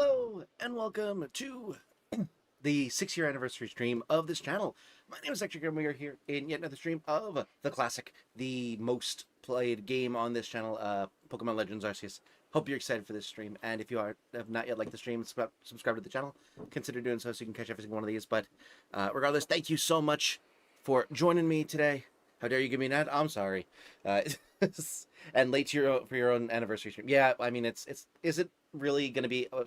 Hello and welcome to the 6-year anniversary stream of this channel. My name is Ectric and we are here in yet another stream of the classic, the most played game on this channel, Pokemon Legends Arceus. Hope you're excited for this stream, and if you have not yet liked the stream, subscribe to the channel. Consider doing so you can catch every single one of these. But regardless, thank you so much for joining me today. How dare you give me an ad? I'm sorry. And late to for your own anniversary stream. Yeah, I mean, is it really going to be an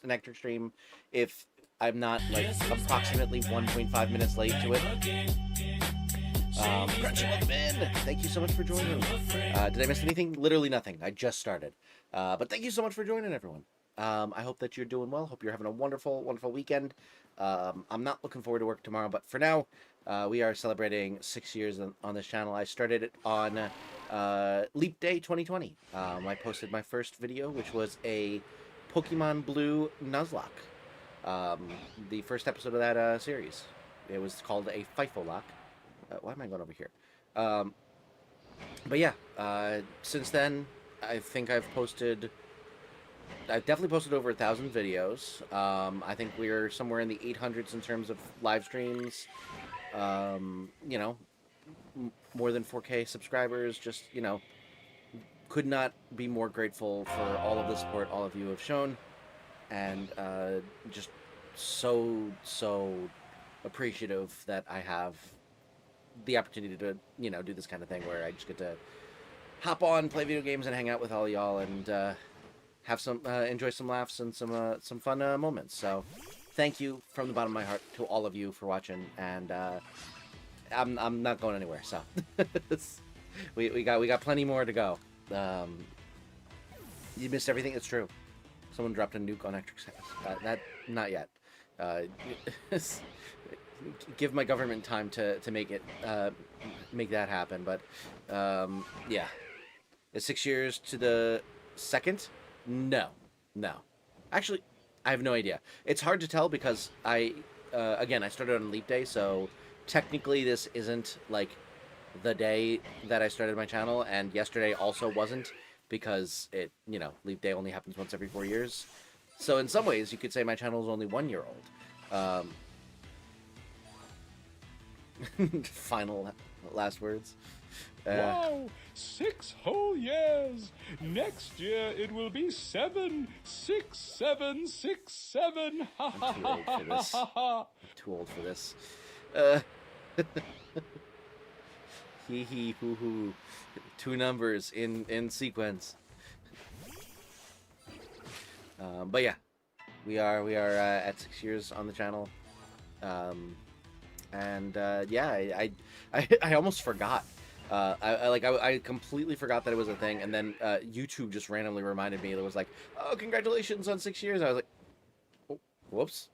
Ectric stream if I'm not like approximately 1.5 minutes late to it? Crunchy, welcome in. Thank you so much for joining. Did I miss anything? Literally nothing. I just started. But thank you so much for joining, everyone. I hope that you're doing well. Hope you're having a wonderful, wonderful weekend. I'm not looking forward to work tomorrow, but for now, we are celebrating 6 years on this channel. I started it on Leap Day 2020. I posted my first video, which was a Pokemon Blue Nuzlocke. The first episode of that series. It was called a FIFO lock. Why am I going over here? But yeah, since then, I think I've definitely posted over 1,000 videos. I think we're somewhere in the 800s in terms of live streams. You know, more than 4K subscribers. Just, you know, could not be more grateful for all of the support all of you have shown. And just so appreciative that I have the opportunity to, you know, do this kind of thing where I just get to hop on, play video games, and hang out with all y'all, and have some enjoy some laughs and some fun moments. So, thank you from the bottom of my heart to all of you for watching, and I'm not going anywhere. So, we got plenty more to go. You missed everything. It's true. Someone dropped a nuke on Ectric's house. That not yet. Give my government time to make it make that happen. But yeah, is 6 years to the second? No. Actually, I have no idea. It's hard to tell because again, I started on Leap Day, so technically this isn't like the day that I started my channel, and yesterday also wasn't because it, you know, Leap Day only happens once every 4 years. So in some ways, you could say my channel is only 1 year old. Final last words. Wow, 6 whole years. Next year it will be 7, 6, 7, 6, 7. I'm too old for this. I'm too old for this. Hee hee hoo hoo. 2 numbers in sequence. But yeah, we are at 6 years on the channel. Yeah, I almost forgot. I completely forgot that it was a thing, and then YouTube just randomly reminded me. That was like, oh, congratulations on 6 years. I was like, oh, whoops.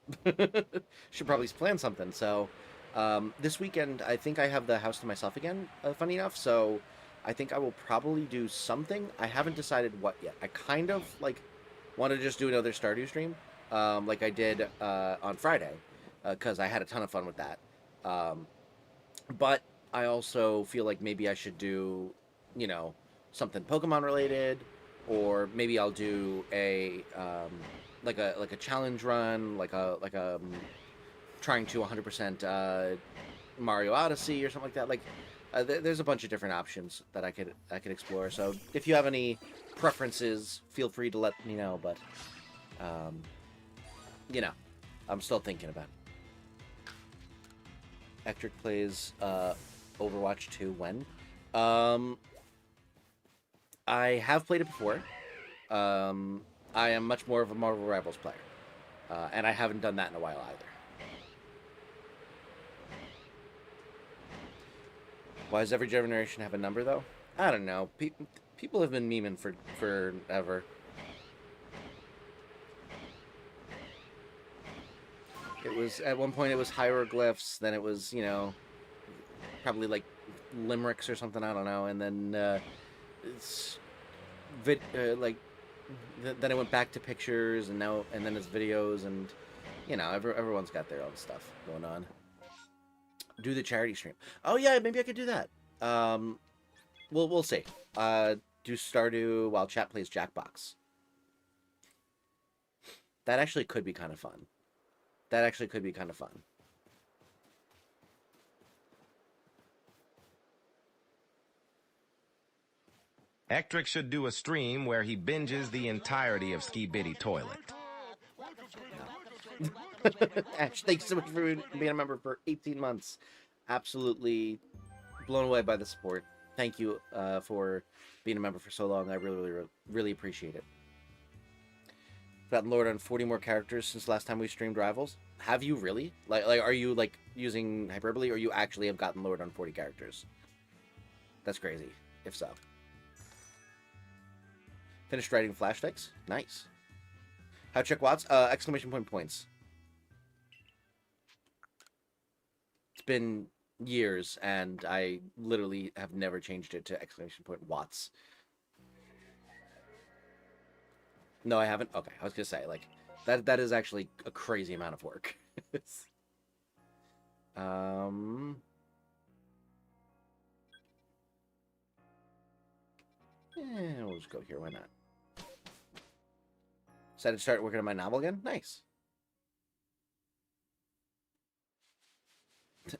Should probably plan something. So this weekend, I think I have the house to myself again, funny enough. So I think I will probably do something. I haven't decided what yet. I kind of like want to just do another Stardew stream, like I did on Friday, because I had a ton of fun with that. But I also feel like maybe I should do, you know, something Pokemon related, or maybe I'll do a like a challenge run, like a trying to 100% Mario Odyssey or something like that. Like there's a bunch of different options that I could explore. So if you have any preferences, feel free to let me know. But you know, I'm still thinking about it. Ectric plays Overwatch 2 when? I have played it before. I am much more of a Marvel Rivals player. And I haven't done that in a while either. Why does every generation have a number, though? I don't know. People have been memeing for forever. It was, at one point it was hieroglyphs, then it was, you know, probably like limericks or something, I don't know, and then then it went back to pictures, and then it's videos, and, you know, everyone's got their own stuff going on. Do the charity stream. Oh yeah, maybe I could do that. We'll see. Do Stardew while chat plays Jackbox. That actually could be kind of fun. That actually could be kind of fun. Ectric should do a stream where he binges the entirety of Ski Biddy Toilet. Ash, thanks so much for being a member for 18 months. Absolutely blown away by the support. Thank you for being a member for so long. I really appreciate it. Gotten Lord on 40 more characters since last time we streamed Rivals. Have you really? Like, are you like using hyperbole, or you actually have gotten Lord on 40 characters? That's crazy. If so. Finished writing flash fix. Nice. How to check watts? Exclamation point points. It's been years, and I literally have never changed it to exclamation point watts. No, I haven't. Okay, I was gonna say, like, that is actually a crazy amount of work. We'll just go here. Why not? Decided to start working on my novel again. Nice.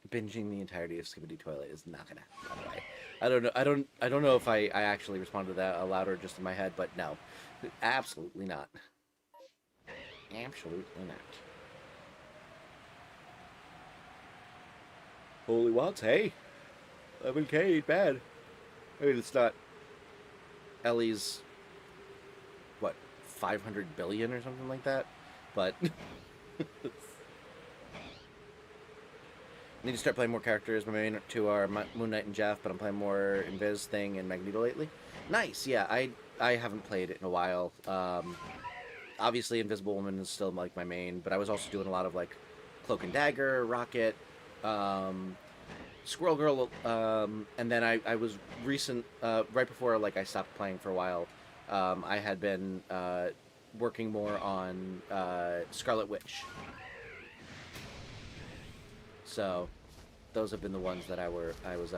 Binging the entirety of Skibbity Toilet is not gonna happen, by the way. I don't know if I actually responded to that aloud or just in my head, but no. Absolutely not. Absolutely not. Holy watts, hey. 11K ain't bad. I mean, it's not Ellie's, what, 500 billion or something like that? But need to start playing more characters. My main two are Moon Knight and Jeff, but I'm playing more Invis, Thing, and Magneto lately. Nice, yeah. I haven't played it in a while. Obviously, Invisible Woman is still like my main, but I was also doing a lot of like Cloak and Dagger, Rocket, Squirrel Girl, and then I was right before like I stopped playing for a while. I had been working more on Scarlet Witch. So those have been the ones that I was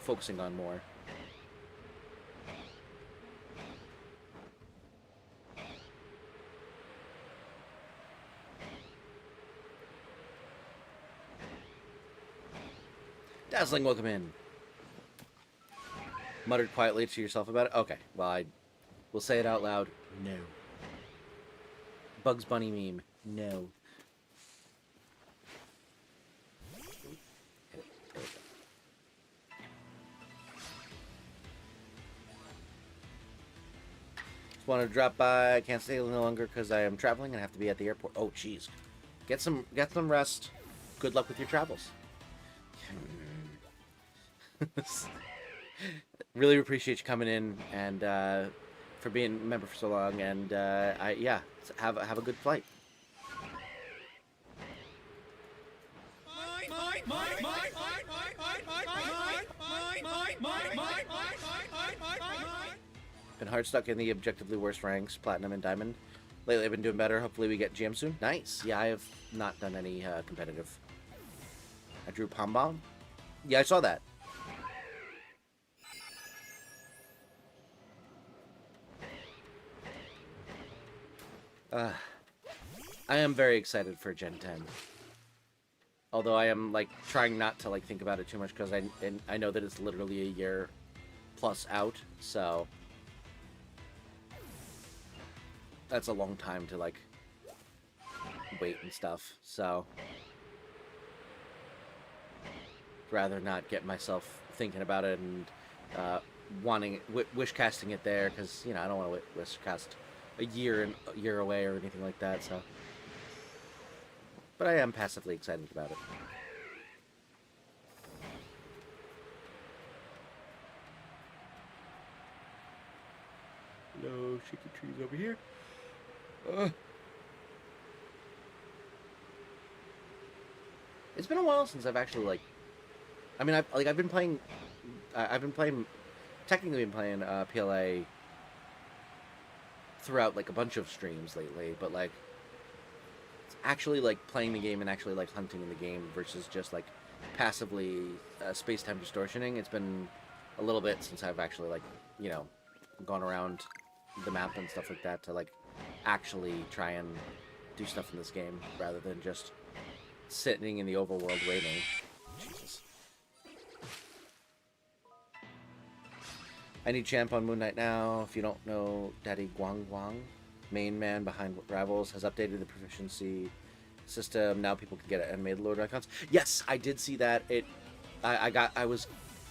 focusing on more. Dazzling, welcome in. Muttered quietly to yourself about it. Okay, well, I will say it out loud. No. Bugs Bunny meme. No. Just want to drop by. I can't stay no longer because I am traveling and have to be at the airport. Oh, jeez. Get some rest. Good luck with your travels. Really appreciate you coming in and for being a member for so long, and yeah, have a good flight. Been hard stuck in the objectively worst ranks, Platinum and Diamond. Lately I've been doing better. Hopefully we get GM soon. Nice. Yeah, I have not done any competitive. I drew Palm Bomb. Yeah, I saw that. I am very excited for Gen 10. Although I am like trying not to like think about it too much because I know that it's literally a year plus out, so that's a long time to like wait and stuff. So rather not get myself thinking about it and wanting wish casting it there, because you know I don't want to wish cast a year away or anything like that. So, but I am passively excited about it. No shaky trees over here. It's been a while since I've actually like. I mean, I've been playing. Technically been playing PLA throughout like a bunch of streams lately, but like it's actually like playing the game and actually like hunting in the game versus just like passively space-time distortioning. It's been a little bit since I've actually like, you know, gone around the map and stuff like that to like actually try and do stuff in this game rather than just sitting in the overworld waiting. Jesus. I need champ on Moon Knight now. If you don't know, Daddy Guang Guang, main man behind Rivals, has updated the proficiency system. Now people can get animated Lord icons. Yes, I did see that. I was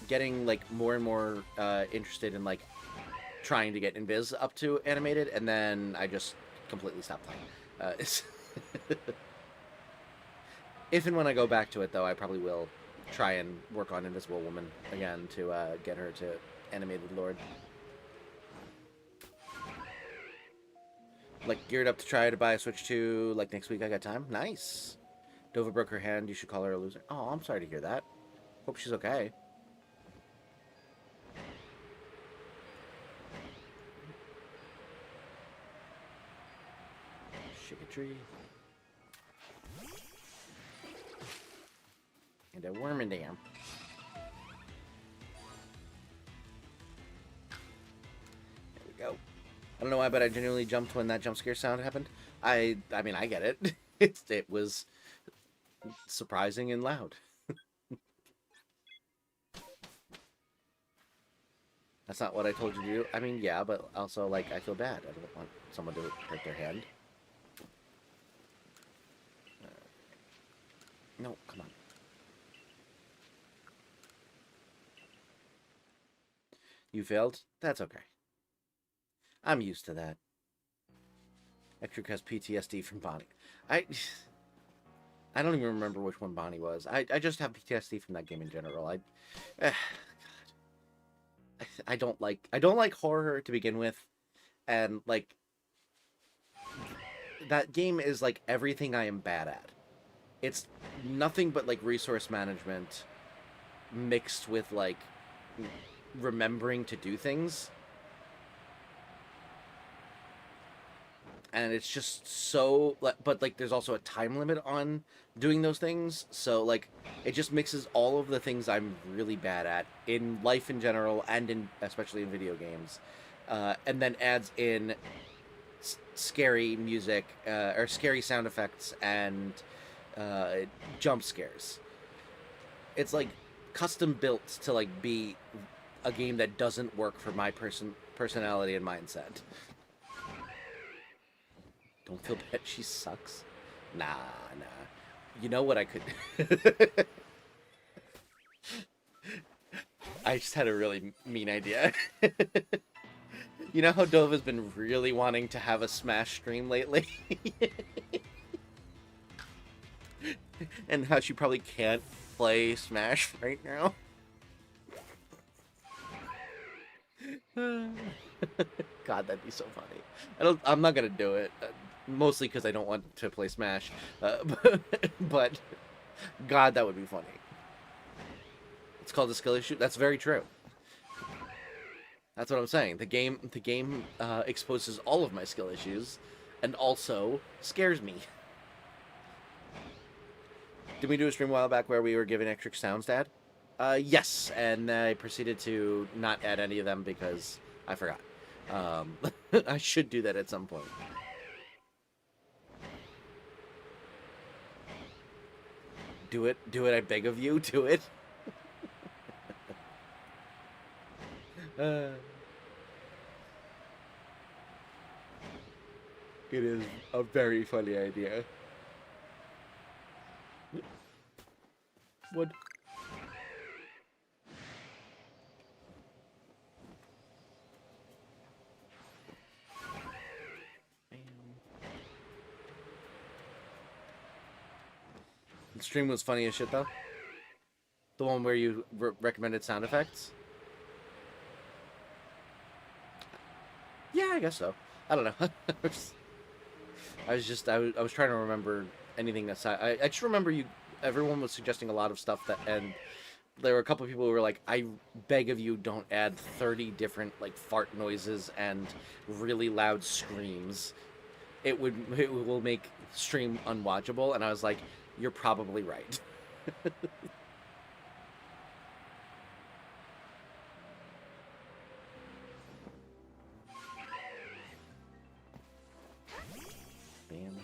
getting like more and more interested in like trying to get Invis up to animated, and then I just completely stopped playing. If and when I go back to it, though, I probably will try and work on Invisible Woman again to get her to animated Lord. Like, geared up to try to buy a Switch 2, like, next week I got time. Nice. Dova broke her hand. You should call her a loser. Oh, I'm sorry to hear that. Hope she's okay. Shake a tree. And a Wormadam. Go. I don't know why, but I genuinely jumped when that jump scare sound happened. I mean, I get it. It was surprising and loud. That's not what I told you to do. I mean, yeah, but also, like, I feel bad. I don't want someone to hurt their hand. No, come on. You failed? That's okay. I'm used to that. Ectric has PTSD from Bonnie. I don't even remember which one Bonnie was. I just have PTSD from that game in general. God. I don't like horror to begin with, and like that game is like everything I am bad at. It's nothing but like resource management mixed with like remembering to do things. And it's just so, but like there's also a time limit on doing those things, so like it just mixes all of the things I'm really bad at in life in general and in especially in video games, and then adds in scary music or scary sound effects and jump scares. It's like custom built to like be a game that doesn't work for my personality and mindset. Don't feel bad, she sucks. Nah. You know what I could... I just had a really mean idea. You know how Dova's been really wanting to have a Smash stream lately? And how she probably can't play Smash right now? God, that'd be so funny. I'm not gonna do it. Mostly because I don't want to play Smash, but God, that would be funny. It's called a skill issue. That's very true. That's what I'm saying. The game exposes all of my skill issues, and also scares me. Did we do a stream a while back where we were giving Ectric sounds, Dad? Yes, and I proceeded to not add any of them because I forgot. I should do that at some point. Do it, I beg of you, do it. It is a very funny idea. Wood. The stream was funny as shit, though. The one where you recommended sound effects. Yeah, I guess so. I don't know. I was trying to remember anything that's. I just remember everyone was suggesting a lot of stuff and there were a couple of people who were like, I beg of you, don't add 30 different like fart noises and really loud screams. It will make stream unwatchable. And I was like, you're probably right. Bam.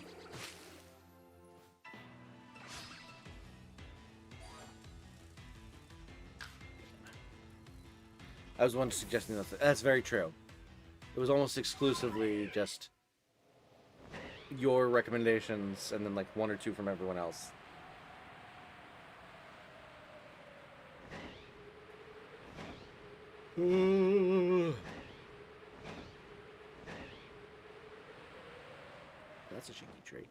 I was the one suggesting that. That's very true. It was almost exclusively just your recommendations and then like one or two from everyone else. That's a cheeky trait.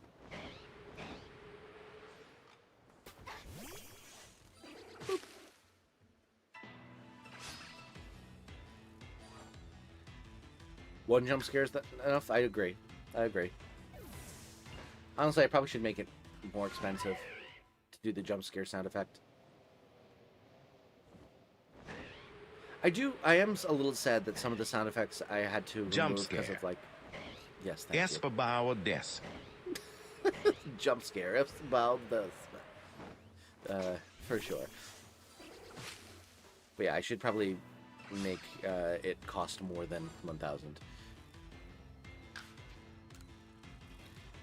One jump scare is that enough? I agree. I agree. Honestly, I probably should make it more expensive to do the jump scare sound effect. I am a little sad that some of the sound effects I had to remove because of like... Yes, thank you. Espabao des. Jump scare. Espabao des. For sure. But yeah, I should probably make it cost more than 1,000.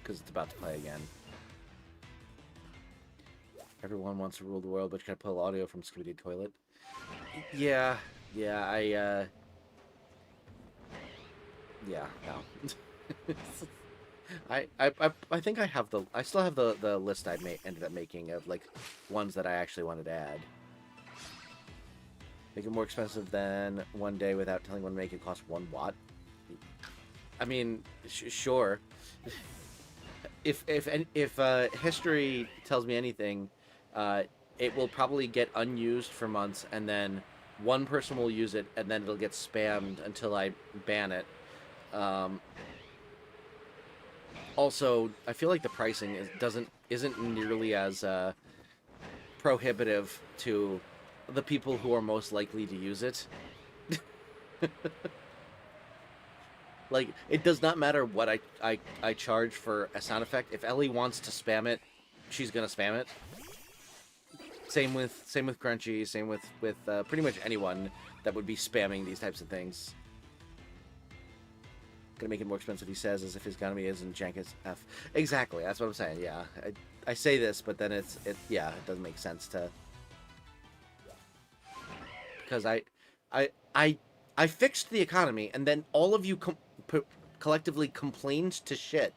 Because it's about to play again. Everyone wants to rule the world, but you gotta pull audio from Scooby Toilet. Yeah, yeah, no. I think I have I still have the list I ended up making of like ones that I actually wanted to add. Make it more expensive than one day without telling one to make it cost 1 watt. I mean, sure. If history tells me anything, it will probably get unused for months, and then one person will use it, and then it'll get spammed until I ban it. Also, I feel like the pricing isn't nearly as prohibitive to the people who are most likely to use it. Like, it does not matter what I charge for a sound effect. If Ellie wants to spam it, she's gonna spam it. Same with Crunchy. Same with pretty much anyone that would be spamming these types of things. Gonna make it more expensive, he says, as if his economy isn't jank as F. Exactly. That's what I'm saying. Yeah, I say this, but then it doesn't make sense to. Because I fixed the economy, and then all of you collectively complained to shit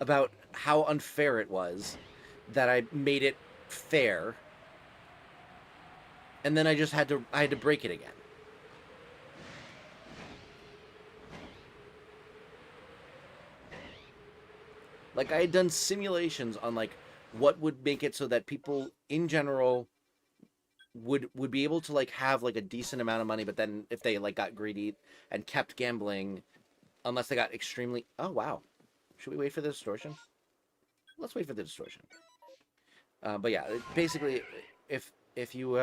about how unfair it was that I made it fair, and then I had to break it again. Like, I had done simulations on like what would make it so that people in general would be able to like have like a decent amount of money, but then if they like got greedy and kept gambling, unless they got extremely... Oh wow, should we wait for the distortion? Let's wait for the distortion. But yeah, basically, if you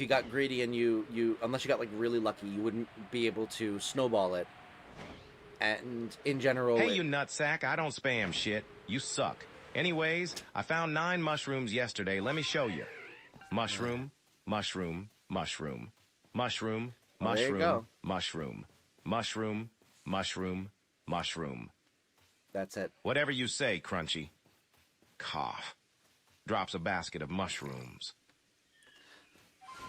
got greedy and you unless you got like really lucky, you wouldn't be able to snowball it. And in general... Hey, you nutsack, I don't spam shit. You suck. Anyways, I found 9 mushrooms yesterday. Let me show you. Mushroom, mushroom, mushroom, mushroom, mushroom, mushroom, mushroom, mushroom, mushroom. That's it. Whatever you say, Crunchy. Cough. Drops a basket of mushrooms.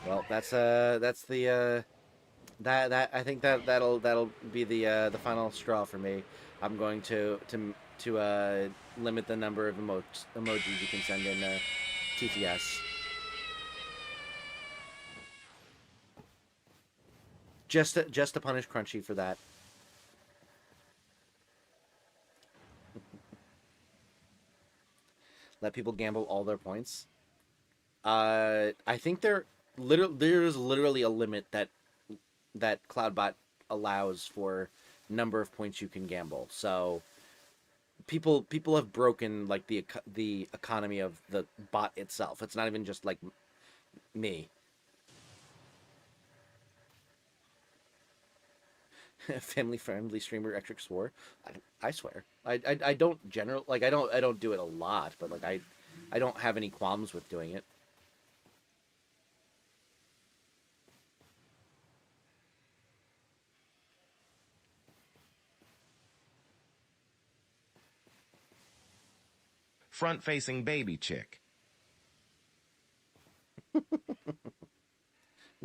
Well, that's the that I think that'll be the final straw for me. I'm going to limit the number of emojis you can send in TTS. Just to punish Crunchy for that. Let people gamble all their points. I think there's literally a limit that Cloudbot allows for number of points you can gamble. So people have broken like the economy of the bot itself. It's not even just like me. Family friendly streamer Ectric swore. I swear. I don't I don't do it a lot, but like I don't have any qualms with doing it. Front-facing baby chick.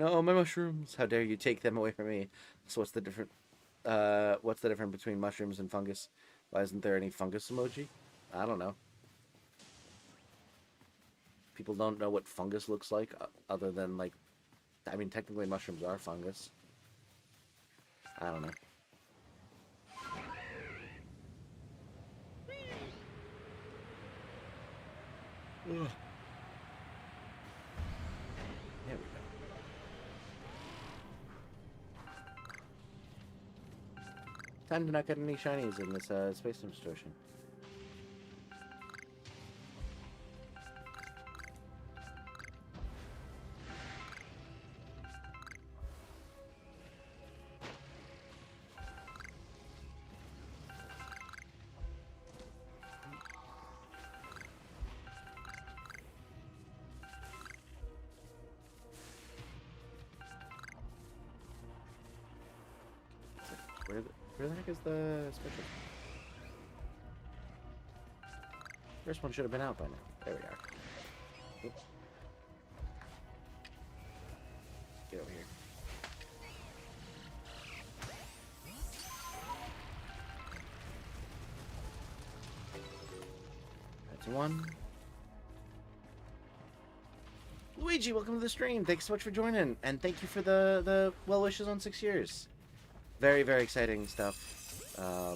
No, my mushrooms. How dare you take them away from me? So what's the different? What's the difference between mushrooms and fungus? Why isn't there any fungus emoji? I don't know. People don't know what fungus looks like, other than like, I mean, technically mushrooms are fungus. I don't know. Ugh. There we go. Time to not get any shinies in this Space-Time Distortion. Where the heck is the special? First one should have been out by now. There we are. Oops. Get over here. That's one. Luigi, welcome to the stream. Thanks so much for joining, and thank you for the well wishes on 6 years. Very, very exciting stuff. I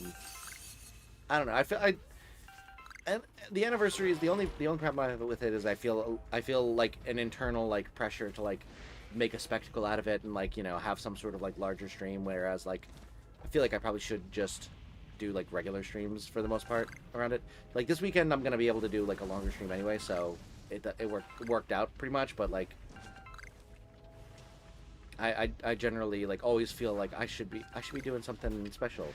don't know. And the anniversary is the only problem I have with it is I feel like an internal like pressure to like make a spectacle out of it and like, you know, have some sort of like larger stream, whereas like I feel like I probably should just do like regular streams for the most part around it. Like this weekend I'm gonna be able to do like a longer stream anyway, so it worked out pretty much, but like I generally like always feel like I should be doing something special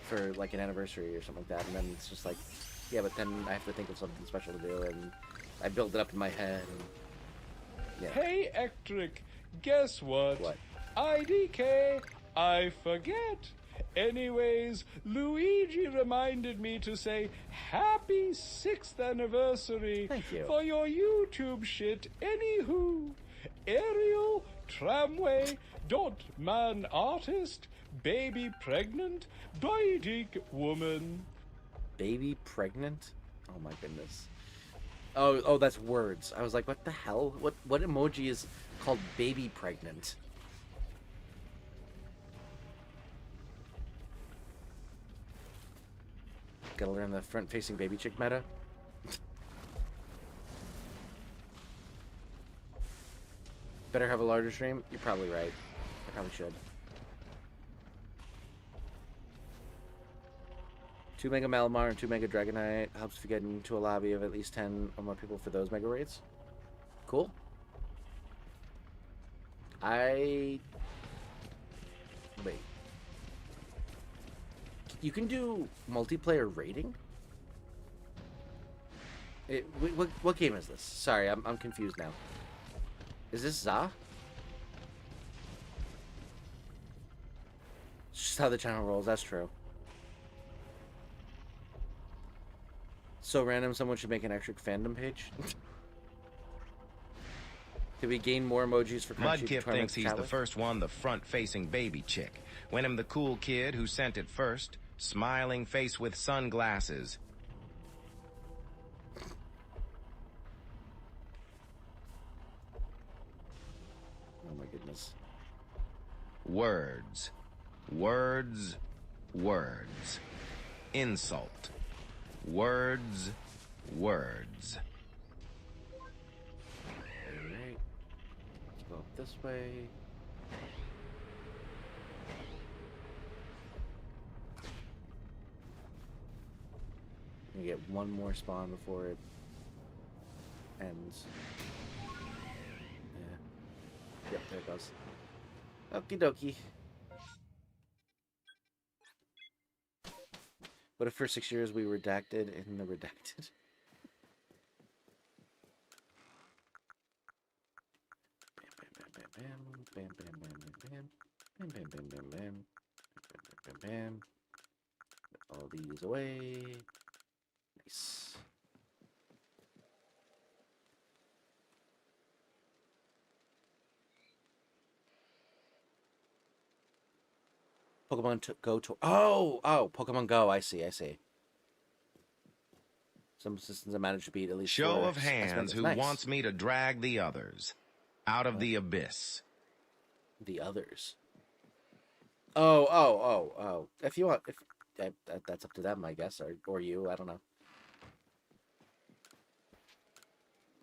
for like an anniversary or something like that, and then it's just like, yeah, but then I have to think of something special to do, and I build it up in my head. And, yeah. Hey, Ectric, guess what? What? IDK, I forget. Anyways, Luigi reminded me to say happy 6th anniversary. Thank you. For your YouTube shit. Anywho, Ariel, Tramway, Dot Man Artist, Baby Pregnant, Doidig Woman. Baby pregnant? Oh my goodness. Oh, that's words. I was like, what the hell? What emoji is called baby pregnant? Gotta learn the front-facing baby chick meta. Better have a larger stream? You're probably right. I probably should. 2 Mega Malamar and 2 Mega Dragonite helps if you get into a lobby of at least 10 or more people for those Mega Raids. Cool. Wait. You can do multiplayer raiding? What game is this? Sorry, I'm confused now. Is this Za? It's just how the channel rolls, that's true. So random, someone should make an Ectric fandom page. Did we gain more emojis for Mudkip thinks he's the first one, the front-facing baby chick. Went him the cool kid who sent it first. Smiling face with sunglasses. Oh my goodness. Words. Words. Words. Insult. Words. Words. Alright. Let's go up this way. We get one more spawn before it ends. Yeah. Yep, there it goes. Okie dokie. What if for 6 years we redacted in the redacted? Bam, bam, bam, bam, bam, bam, bam, bam, bam, bam, bam, bam, bam, bam. Put all these away. Nice. Go to. Oh, Pokemon Go. I see. Some systems I managed to beat at least. Show of hands who wants me to drag the others out of the abyss. The others. Oh. If you want, that's up to them, I guess, or you. I don't know.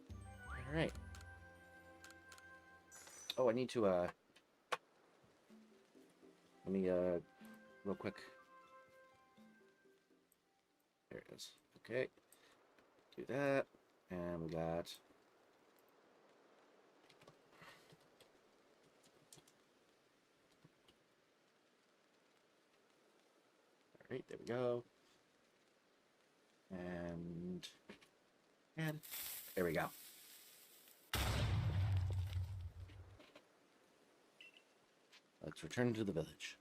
All right. Oh, I need to let me real quick. There it is. Okay. Do that, and we got. All right, there we go. And there we go. Let's return to the village.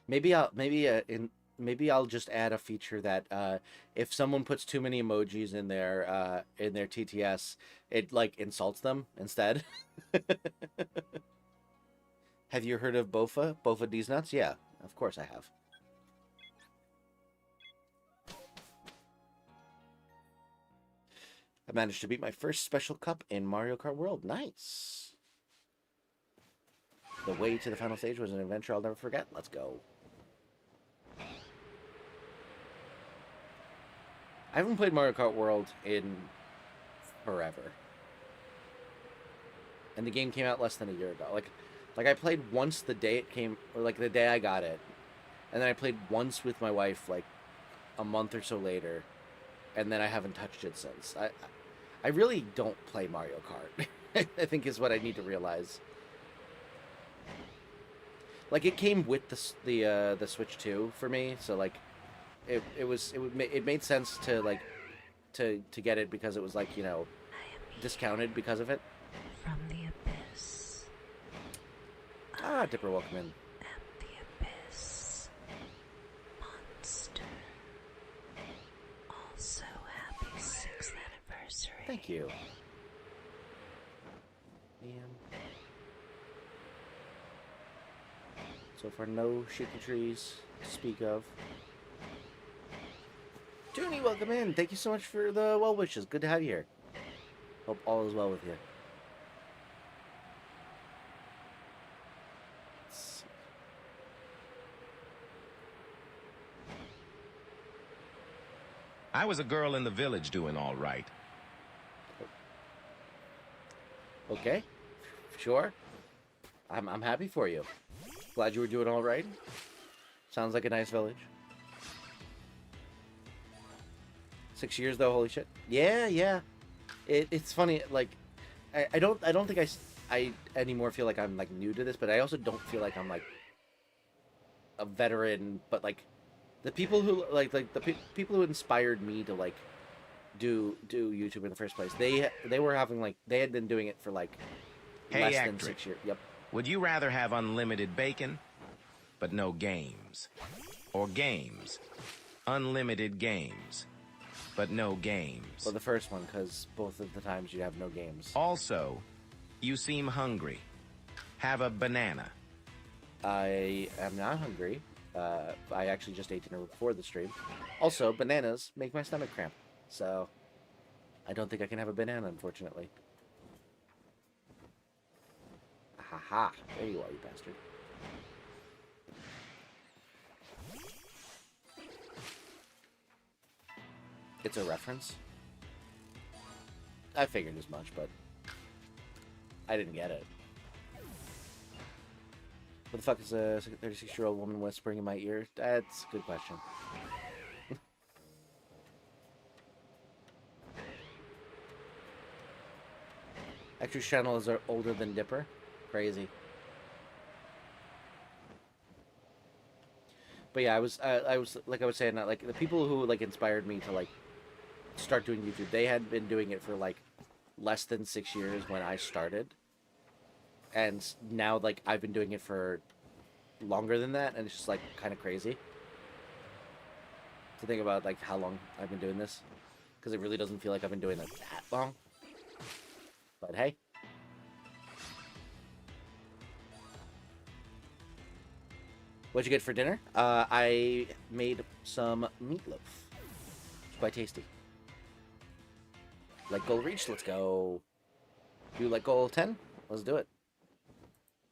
Maybe I'll just add a feature that if someone puts too many emojis in their TTS, it like insults them instead. Have you heard of Bofa? Bofa D's Nuts? Yeah, of course I have. I managed to beat my first special cup in Mario Kart World. Nice. The way to the final stage was an adventure I'll never forget. Let's go. I haven't played Mario Kart World in forever. And the game came out less than a year ago. Like I played once the day it came, or like the day I got it. And then I played once with my wife like a month or so later. And then I haven't touched it since. I really don't play Mario Kart. I think is what I need to realize. Like it came with the Switch 2 for me, so like it made sense to like to get it because it was like, you know, discounted because of it. From the abyss. Ah, Dipper, welcome in. Am the abyss. Monster. Also, happy 6th anniversary. Thank you. Man. So far, no shaky trees to speak of. Toonie, welcome in. Thank you so much for the well wishes. Good to have you here. Hope all is well with you. I was a girl in the village doing all right. Okay, sure. I'm happy for you. Glad you were doing all right. Sounds like a nice village. 6 years though, holy shit. Yeah. It's funny. Like, I don't think I anymore feel like I'm like new to this, but I also don't feel like I'm like a veteran. But like, the people who people who inspired me to like do YouTube in the first place, they were having like they had been doing it for like less than Ectric. 6 years. Yep. Would you rather have unlimited bacon, but no games? Or games, unlimited games, but no games? Well, the first one, because both of the times you have no games. Also, you seem hungry. Have a banana. I am not hungry. I actually just ate dinner before the stream. Also, bananas make my stomach cramp, so I don't think I can have a banana, unfortunately. Haha, there you are, you bastard. It's a reference. I figured as much, but I didn't get it. What the fuck is a 36-year-old woman whispering in my ear? That's a good question. Ectric's channel is older than Dipper. Crazy. But yeah, I was like I was saying, like the people who like inspired me to like start doing YouTube, they had been doing it for like less than 6 years when I started, and now like I've been doing it for longer than that, and it's just like kind of crazy to think about like how long I've been doing this, because it really doesn't feel like I've been doing it that long. But hey. What'd you get for dinner? I made some meatloaf. It's quite tasty. Like goal reached, let's go. Do like goal 10? Let's do it.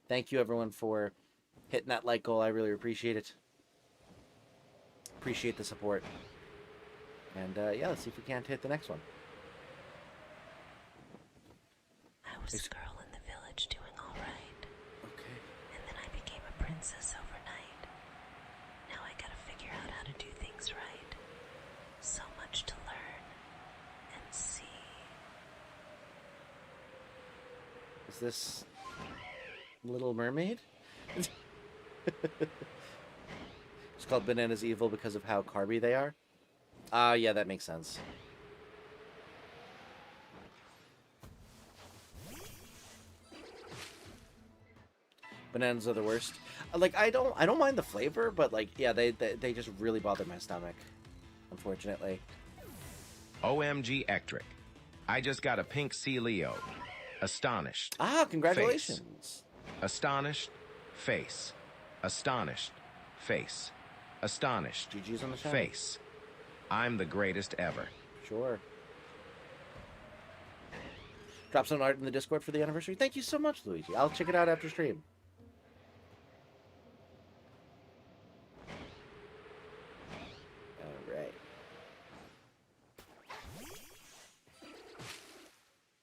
Thank you everyone for hitting that like goal. I really appreciate it. Appreciate the support. And yeah, let's see if we can't hit the next one. I was a girl in the village doing all right. Okay. And then I became a princess overnight. Now I gotta figure out how to do things right. So much to learn and see. Is this Little Mermaid? It's called Bananas Evil because of how carby they are. Yeah, that makes sense. Bananas are the worst. Like I don't mind the flavor, but like yeah, they just really bother my stomach, unfortunately. OMG Ectric. I just got a pink C Leo. Astonished. Ah, congratulations. Face. Astonished. Face. Astonished. Face. Astonished. GG's on the show. Face. I'm the greatest ever. Sure. Drop some art in the Discord for the anniversary. Thank you so much, Luigi. I'll check it out after stream. All right.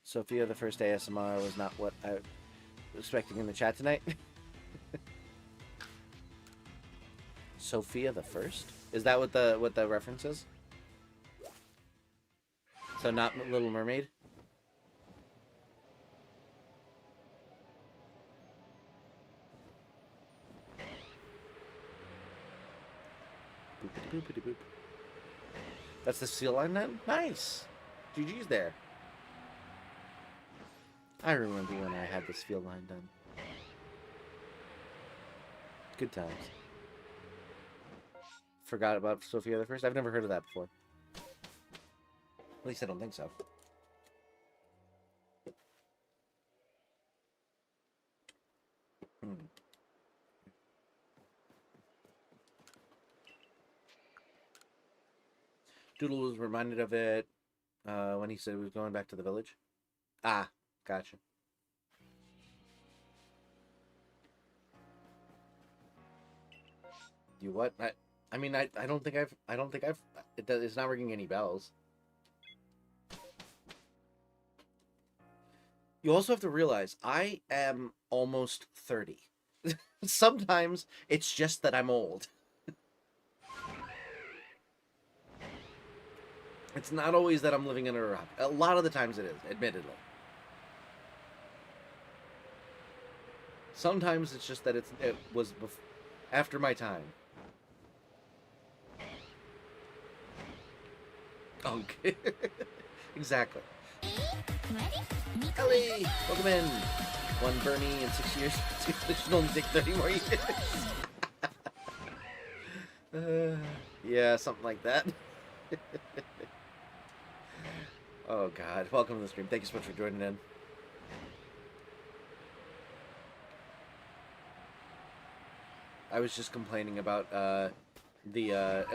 Sophia, the first ASMR was not what I was expecting in the chat tonight. Sophia the first? Is that what the reference is? So not Little Mermaid? Boopity boopity boop. That's the seal line then? Nice! GG's there. I remember when I had this field line done. Good times. Forgot about Sophia the First. I've never heard of that before. At least I don't think so. Doodle was reminded of it when he said he was going back to the village. Ah, gotcha. You what? I mean, I don't think I've, it's not ringing any bells. You also have to realize, I am almost 30. Sometimes, it's just that I'm old. It's not always that I'm living in a rock. A lot of the times it is, admittedly. Sometimes it's just that it was after my time. Okay. Exactly. Ellie! Welcome in! One Burmy in 6 years. It should only take 30 more years. Yeah, something like that. Oh god. Welcome to the stream. Thank you so much for joining in. I was just complaining about the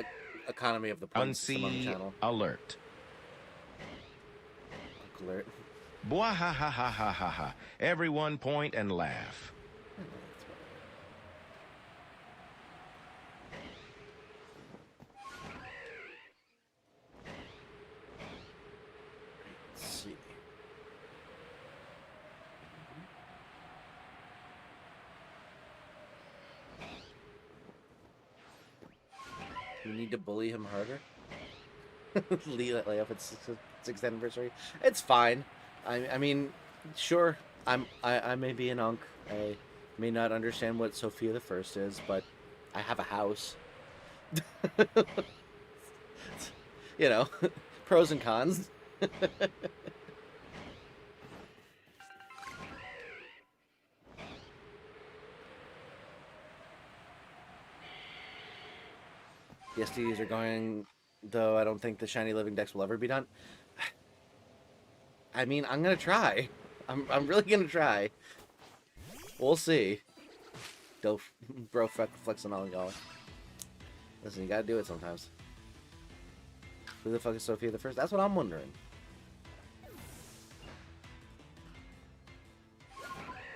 economy of the points system on the channel. Alert. Alert. Bwah ha ha ha ha ha ha. Everyone point and laugh. Let's see. You need to bully him harder. Lay up at 6th anniversary. It's fine. I mean, sure. I may be an unk. I may not understand what Sophia the First is, but I have a house. You know, pros and cons. The STDs are going, though I don't think the shiny living dex will ever be done. I mean, I'm gonna try. I'm really gonna try. We'll see. Bro, flexing on y'all. Listen, you gotta do it sometimes. Who the fuck is Sophia the First? That's what I'm wondering.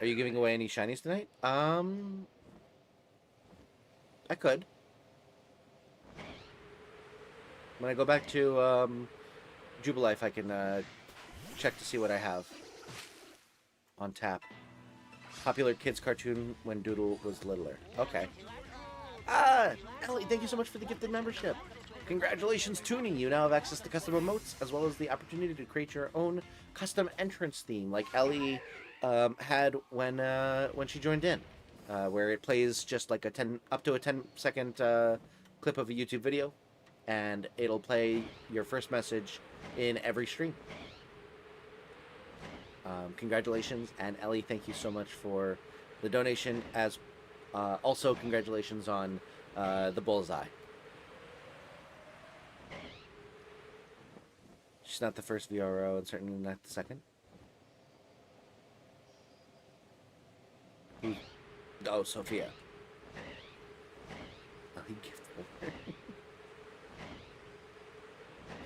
Are you giving away any shinies tonight? I could. When I go back to Jubilife, I can check to see what I have on tap. Popular kids cartoon when Doodle was littler. Okay. Ellie, thank you so much for the gifted membership. Congratulations, Toonie. You now have access to custom emotes, as well as the opportunity to create your own custom entrance theme, like Ellie had when she joined in, where it plays just like up to a 10-second clip of a YouTube video, and it'll play your first message in every stream. Congratulations, and Ellie, thank you so much for the donation, as also congratulations on the bullseye. She's not the first VRO, and certainly not the second. Oh, Sophia. Ellie gift holder.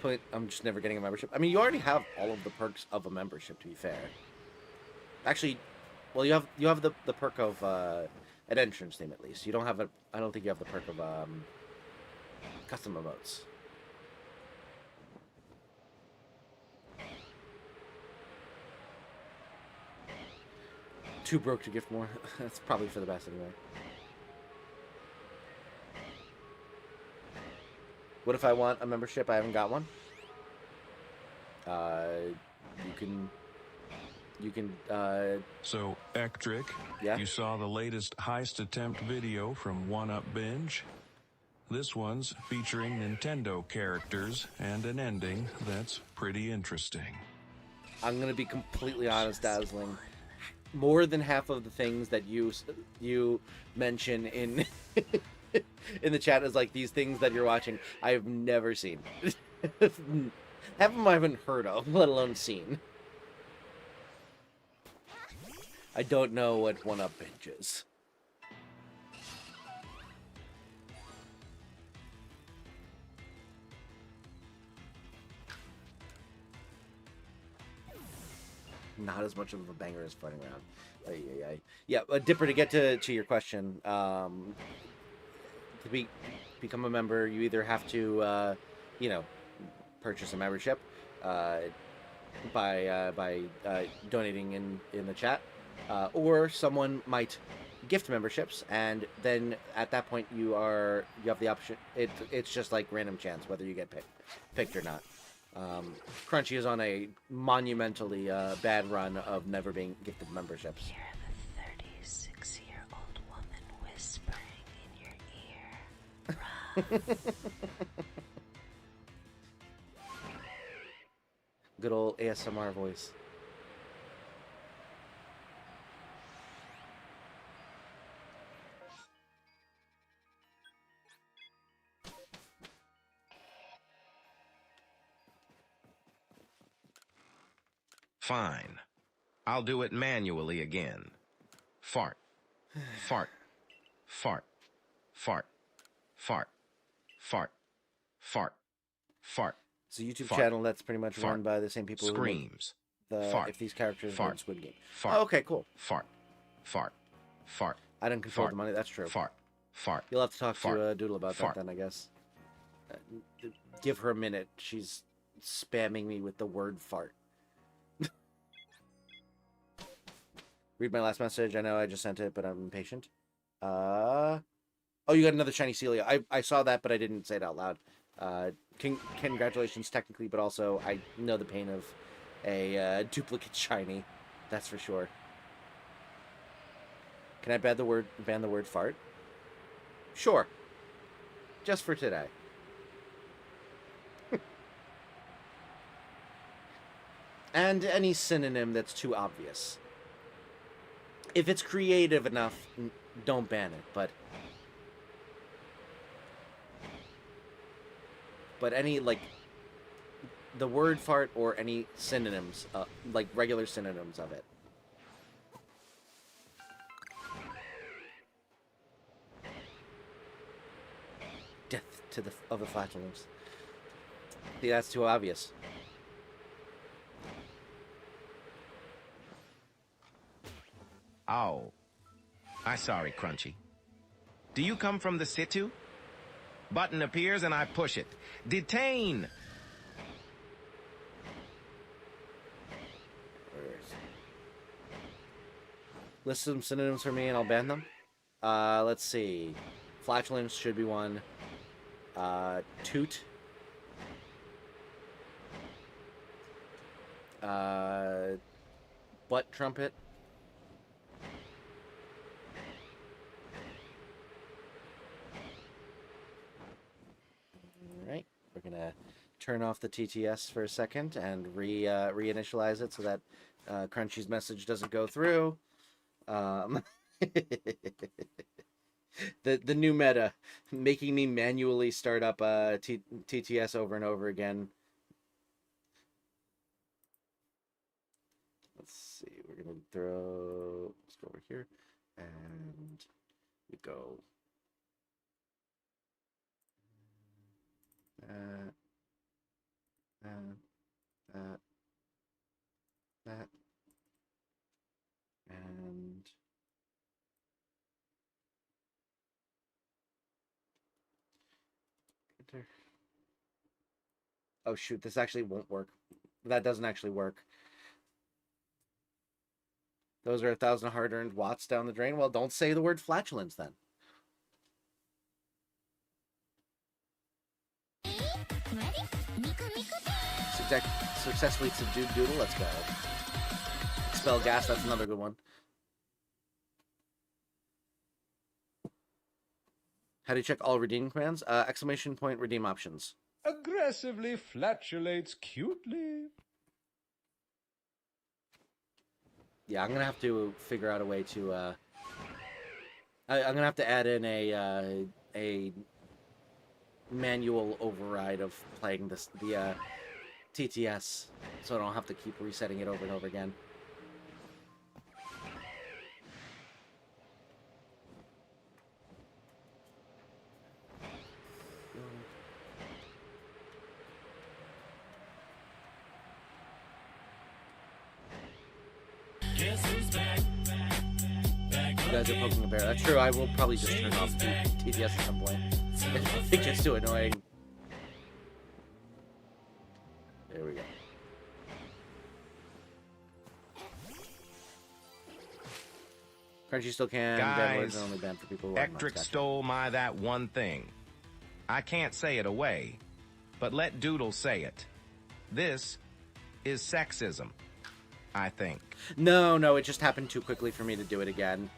But I'm just never getting a membership. I mean, you already have all of the perks of a membership, to be fair. Actually, well, you have the perk of an entrance theme, at least. You don't have I don't think you have the perk of custom emotes. Too broke to gift more. That's probably for the best anyway. What if I want a membership? I haven't got one. You can. So, Ectric, yeah? You saw the latest heist attempt video from One Up Binge? This one's featuring Nintendo characters and an ending that's pretty interesting. I'm gonna be completely honest, Dazzling. More than half of the things that you mention in in the chat is like these things that you're watching I have never seen. Half of them I haven't heard of, let alone seen. I don't know what One Up Binge is. Not as much of a banger as Fighting Around. Yeah, Dipper, to get to your question, to become a member, you either have to, purchase a membership by donating in the chat, or someone might gift memberships, and then at that point you have the option. It's just like random chance whether you get picked or not. Crunchy is on a monumentally bad run of never being gifted memberships. Hear the 36-year-old woman whispering in your ear. Good old ASMR voice. Fine. I'll do it manually again. Fart. Fart. Fart. Fart. Fart. Fart. Fart. Fart. It's a YouTube Fart. channel that's pretty much Fart. run by the same people Screams. who make Fart. if these characters were in Fart. Squid Game. Fart. Oh, okay, cool. Fart. Fart. Fart. I didn't control Fart. the money, that's true. Fart. Fart. You'll have to talk Fart. to Doodle about Fart. that then, I guess. Give her a minute. She's spamming me with the word fart. Read my last message. I know I just sent it, but I'm impatient. Oh, you got another shiny Celia. I saw that, but I didn't say it out loud. Congratulations, technically, but also I know the pain of a duplicate shiny. That's for sure. Can I ban the word fart? Sure. Just for today. And any synonym that's too obvious. If it's creative enough, don't ban it, but but any like the word fart or any synonyms, like regular synonyms of it. Death to the of the flatulence. See, that's too obvious. Oh. I'm sorry, Crunchy. Do you come from the situ? Button appears and I push it. Detain! List some synonyms for me and I'll ban them. Let's see. Flatulence should be one. Toot. Butt trumpet. Alright, we're gonna turn off the TTS for a second and reinitialize it so that Crunchy's message doesn't go through. The new meta, making me manually start up TTS over and over again. Let's see, we're gonna let's go over here, and we go that, and enter. Oh shoot, this actually won't work. That doesn't actually work. Those are 1,000 hard-earned watts down the drain. Well, don't say the word flatulence then. Successfully subdued Doodle. Let's go. Expel gas. That's another good one. How do you check all redeem commands? Exclamation point redeem options. Aggressively flatulates cutely. Yeah, I'm gonna have to figure out a way to. I'm gonna have to add in a manual override of playing the TTS, so I don't have to keep resetting it over and over again. You guys are poking a bear. That's true. I will probably just turn off TTS at some point. It gets too annoying. There we go. Crunchy still can. Bad words are only banned for people who are not Ectric stole my that one thing. I can't say it away, but let Doodle say it. This is sexism, I think. No, it just happened too quickly for me to do it again.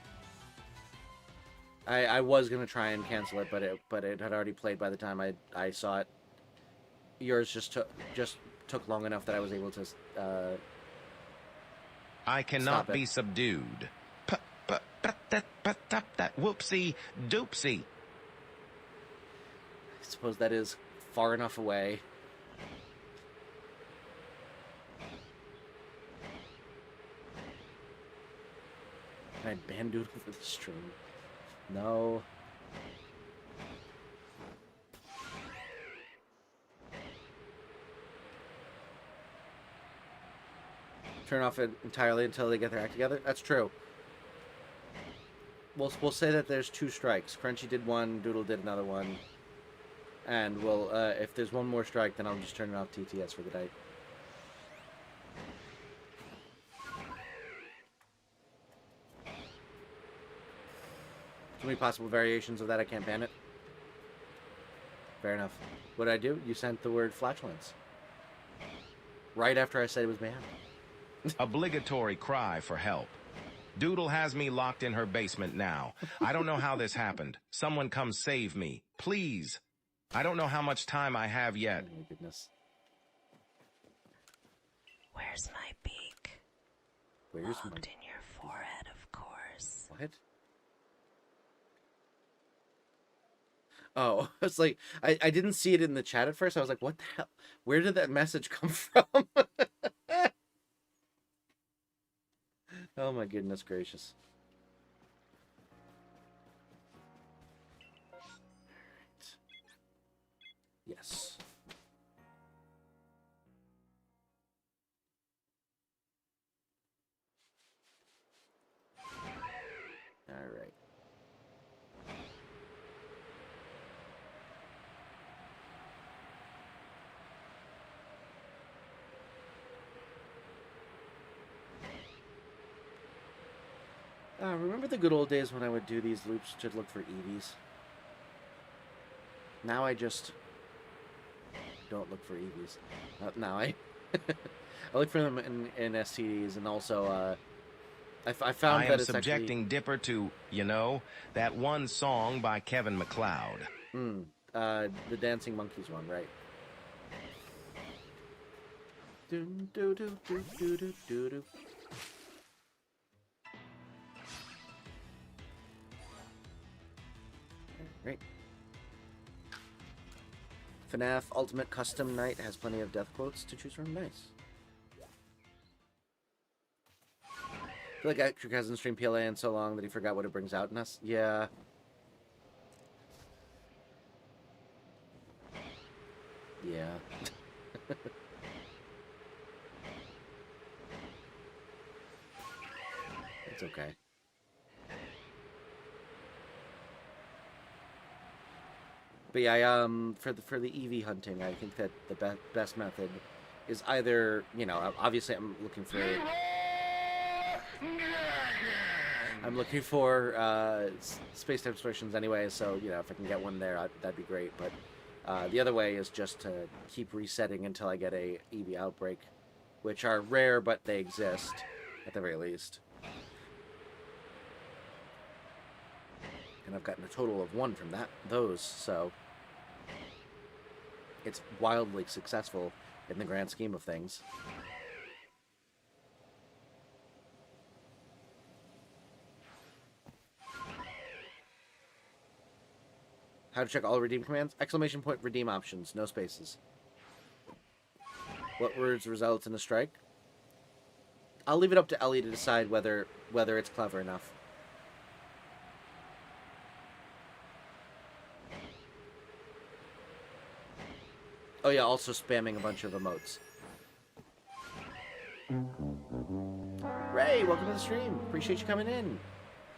I was gonna try and cancel it, but it had already played by the time I saw it. Yours just took long enough that I was able to. I cannot be subdued. That whoopsie doopsie. I suppose that is far enough away. Can I ban Doodle for the stream? No. Turn off it entirely until they get their act together? That's true. We'll say that there's 2 strikes. Crunchy did one, Doodle did another one. And we'll, if there's one more strike, then I'll just turn it off TTS for the day. Too many possible variations of that, I can't ban it. Fair enough. What did I do? You sent the word flatulence. Right after I said it was banned. Obligatory cry for help. Doodle has me locked in her basement now. I don't know how this happened. Someone come save me. Please. I don't know how much time I have yet. Oh my goodness. Where's my beak? Where's my... Locked in your forehead, of course. What? Oh, it's like I didn't see it in the chat at first. I was like, what the hell? Where did that message come from? Oh my goodness gracious. Yes. All right. Remember the good old days when I would do these loops to look for EVs? Now I just don't look for EVs. Now I look for them in STDs, and also I found I that am it's subjecting Dipper to, you know, that one song by Kevin MacLeod. The Dancing Monkeys one, right? Do do do do do do do do. Right. FNAF Ultimate Custom Night has plenty of death quotes to choose from. Nice. I feel like Ectric hasn't streamed PLA in so long that he forgot what it brings out in us. Yeah. Yeah. It's okay. But yeah, for the EV hunting, I think that the best method is either, you know, obviously I'm looking for Space-Time Distortions anyway, so, you know, if I can get one there, that'd be great. But the other way is just to keep resetting until I get a EV outbreak, which are rare, but they exist, at the very least. And I've gotten a total of 1 from those, so it's wildly successful in the grand scheme of things. How to check all redeem commands? Exclamation point redeem options, no spaces. What words results in a strike? I'll leave it up to Ellie to decide whether it's clever enough. Oh yeah, also spamming a bunch of emotes. Ray, welcome to the stream. Appreciate you coming in.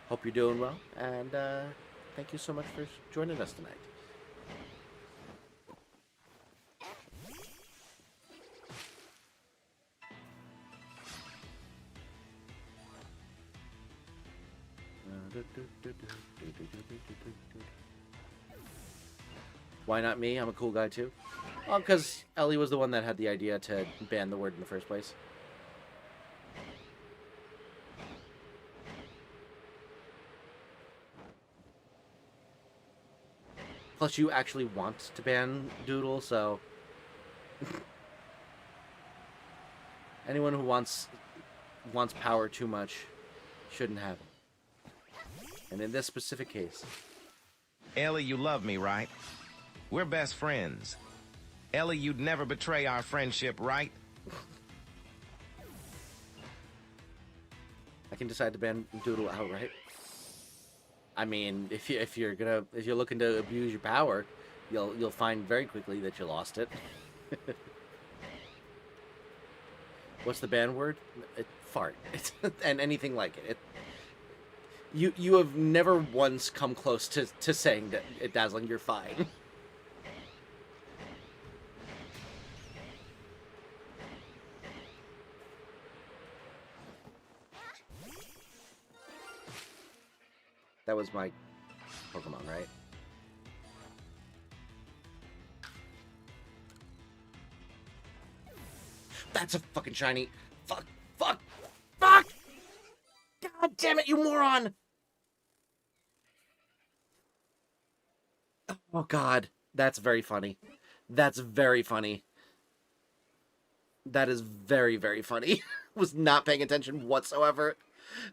Hope you're doing well, and thank you so much for joining us tonight. Why not me? I'm a cool guy too. Well, because Ellie was the one that had the idea to ban the word in the first place. Plus, you actually want to ban Doodle, so... anyone who wants power too much shouldn't have it. And in this specific case... Ellie, you love me, right? We're best friends. Ellie, you'd never betray our friendship, right? I can decide to ban Doodle outright. I mean, if you're looking to abuse your power, you'll find very quickly that you lost it. What's the ban word? Fart. And anything like it. You have never once come close to saying that, Dazzling, you're fine. That was my Pokemon, right? That's a fucking shiny. Fuck. Fuck. Fuck! God damn it, you moron! Oh god. That's very funny. That's very funny. That is very, very funny. Was not paying attention whatsoever.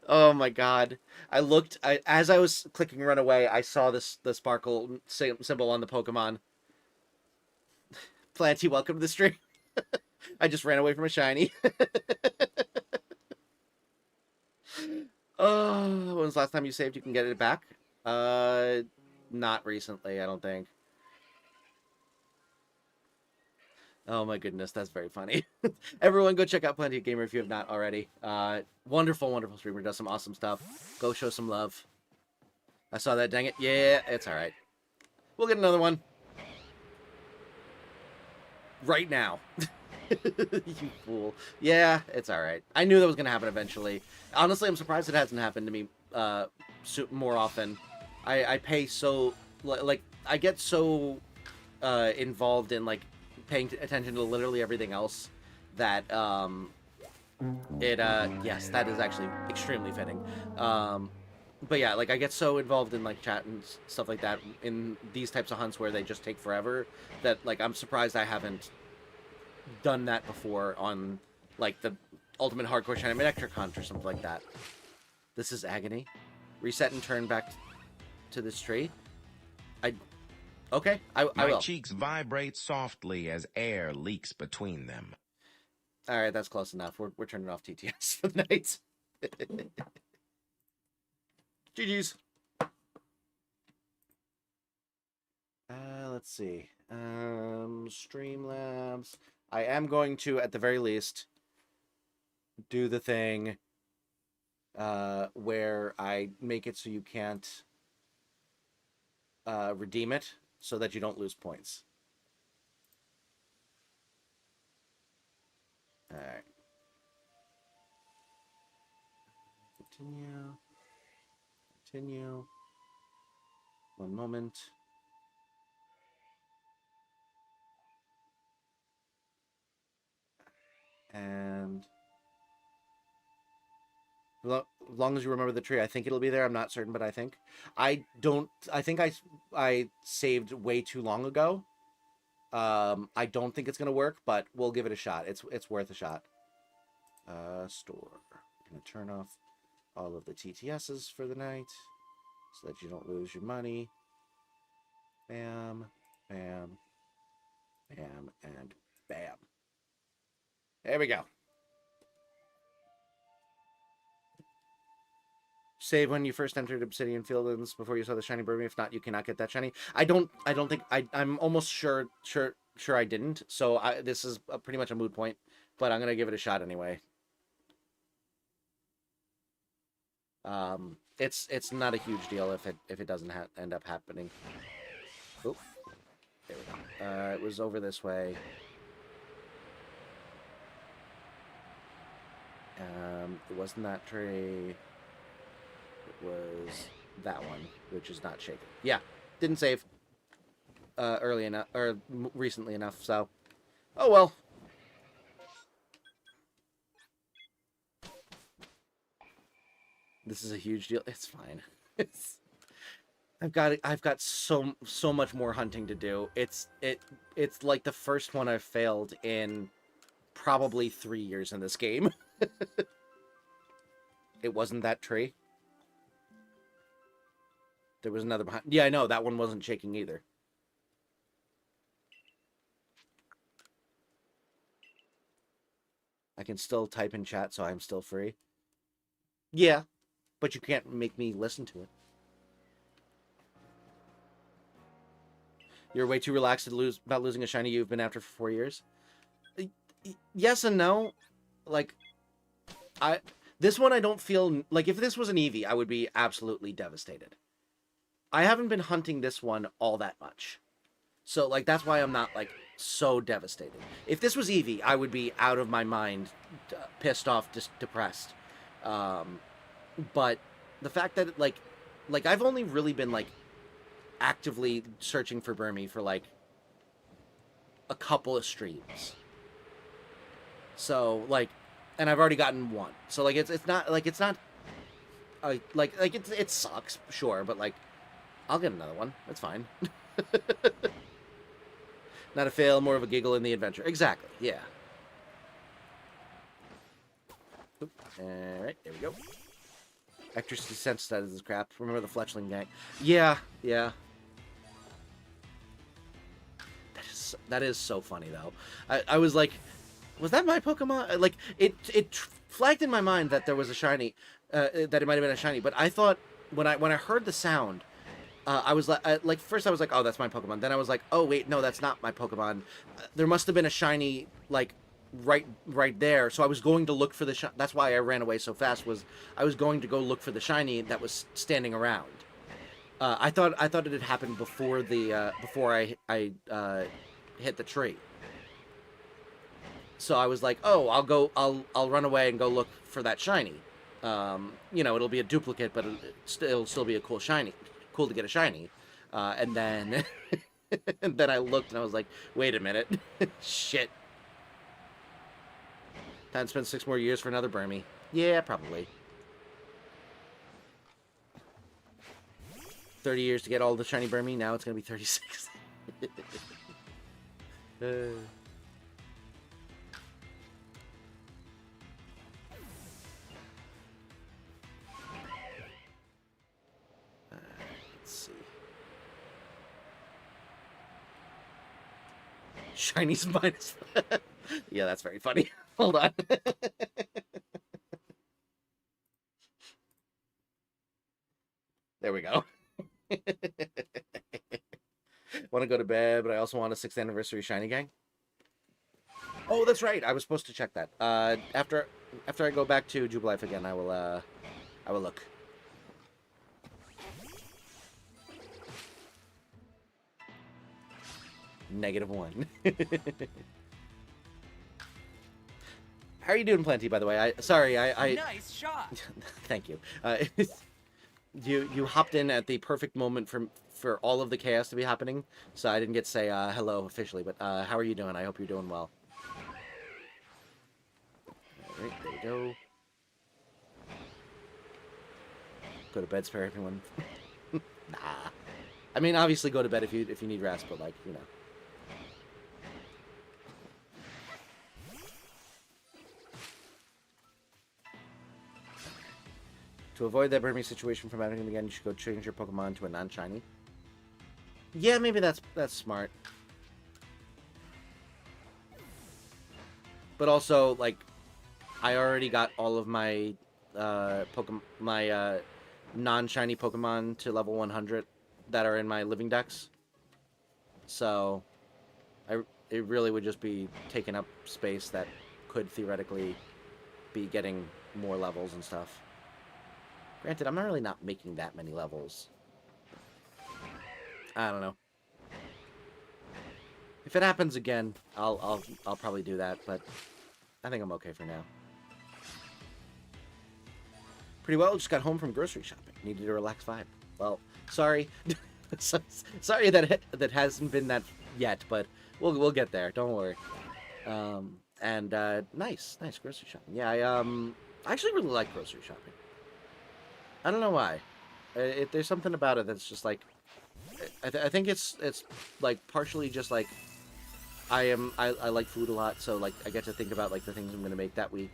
Oh my god. As I was clicking run away, I saw the sparkle symbol on the Pokemon. Planty, welcome to the stream. I just ran away from a shiny. Oh, when was the last time you saved? You can get it back? Not recently, I don't think. Oh my goodness, that's very funny. Everyone go check out Plenty of Gamer if you have not already. Wonderful, wonderful streamer, does some awesome stuff. Go show some love. I saw that, dang it. Yeah, it's alright. We'll get another one. Right now. You fool. Yeah, it's alright. I knew that was going to happen eventually. Honestly, I'm surprised it hasn't happened to me more often. I pay so... Like, I get so involved in, like, paying attention to literally everything else that, yes, that is actually extremely fitting. But yeah, like, I get so involved in, like, chat and stuff like that in these types of hunts where they just take forever that, like, I'm surprised I haven't done that before on, like, the Ultimate Hardcore China Ectric hunt or something like that. This is agony. Reset and turn back to this tree. Okay, I will. My cheeks vibrate softly as air leaks between them. Alright, that's close enough. We're turning off TTS for the night. GG's. Let's see. Streamlabs. I am going to, at the very least, do the thing where I make it so you can't redeem it so that you don't lose points. Alright. Continue. Continue. One moment. And as long as you remember the tree, I think it'll be there. I'm not certain, but I think. I think I saved way too long ago. I don't think it's gonna work, but we'll give it a shot. It's worth a shot. Store. I'm gonna turn off all of the TTSs for the night so that you don't lose your money. Bam, bam, bam, and bam. There we go. Save when you first entered Obsidian Fields before you saw the shiny Burmy. If not, you cannot get that shiny. I don't think I'm almost sure I didn't. So this is pretty much a moot point, but I'm gonna give it a shot anyway. It's not a huge deal if it doesn't end up happening. Oh, there we go. It was over this way. It wasn't that tree. It was that one, which is not shaken. Yeah, didn't save early enough or recently enough. So, oh well. This is a huge deal. It's fine. I've got so much more hunting to do. It's like the first one I've failed in probably 3 years in this game. It wasn't that tree. There was another behind. Yeah, I know. That one wasn't shaking either. I can still type in chat, so I'm still free. Yeah, but you can't make me listen to it. You're way too relaxed to about losing a shiny you've been after for 4 years. Yes and no. Like, this one I don't feel... Like, if this was an Eevee, I would be absolutely devastated. I haven't been hunting this one all that much. So, like, that's why I'm not, like, so devastated. If this was Eevee, I would be out of my mind, pissed off, just depressed. But the fact that, like, I've only really been, like, actively searching for Burmy for, like, a couple of streams. So, like, and I've already gotten one. So, like, it's not, like, it's not, like, it sucks, sure, but, like, I'll get another one. That's fine. Not a fail, more of a giggle in the adventure. Exactly, yeah. All right, there we go. Ectric desensitizes this crap. Remember the Fletchling gang? Yeah, yeah. That is so funny though. I was like, was that my Pokemon? Like it flagged in my mind that there was a shiny, that it might have been a shiny. But I thought when I heard the sound, I was like first I was like, oh, that's my Pokemon. Then I was like, oh wait, no, that's not my Pokemon. There must have been a shiny like right there. So I was going to look for the that's why I ran away so fast. Was I was going to go look for the shiny that was standing around. I thought it had happened before the before I hit the tree. So I was like, oh, I'll run away and go look for that shiny. You know, it'll be a duplicate, but it'll still be a cool shiny. Cool to get a shiny. And then and then I looked and I was like, wait a minute. Shit. Time to spend 6 more years for another Burmy. Yeah, probably. 30 years to get all the shiny Burmy. Now it's going to be 36. Let's see. Shiny's minus. Yeah, that's very funny. Hold on. There we go. Want to go to bed, but I also want a 6th anniversary shiny gang. Oh, that's right. I was supposed to check that. After I go back to Jubilife again, I will look. -1. How are you doing, Plenty? By the way, sorry. Nice shot. Thank you. You hopped in at the perfect moment for all of the chaos to be happening, so I didn't get to say hello officially. But how are you doing? I hope you're doing well. All right, there we go. Go to bed, spare everyone. Nah. I mean, obviously, go to bed if you need rest, but like, you know. To avoid that Burmy situation from happening again, you should go change your Pokemon to a non-shiny. Yeah, maybe that's smart. But also, like, I already got all of my non-shiny Pokemon to level 100 that are in my living dex. So, it really would just be taking up space that could theoretically be getting more levels and stuff. Granted, I'm not really not making that many levels. I don't know. If it happens again, I'll probably do that, but I think I'm okay for now. Pretty well, just got home from grocery shopping. Needed a relaxed vibe. Well, sorry. Sorry that hasn't been that yet, but we'll get there. Don't worry. Nice grocery shopping. Yeah, I actually really like grocery shopping. I don't know why. There's something about it that's just like, I think it's like partially just like I like food a lot, so like I get to think about like the things I'm gonna make that week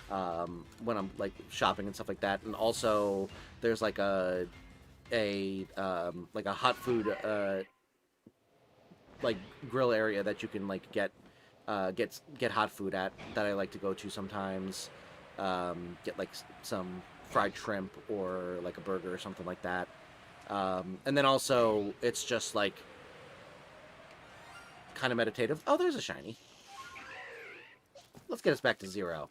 when I'm like shopping and stuff like that, and also there's like a hot food like grill area that you can like get hot food at that I like to go to sometimes. Get like some fried shrimp or like a burger or something like that. And then also it's just like kind of meditative. Oh, there's a shiny. Let's get us back to 0.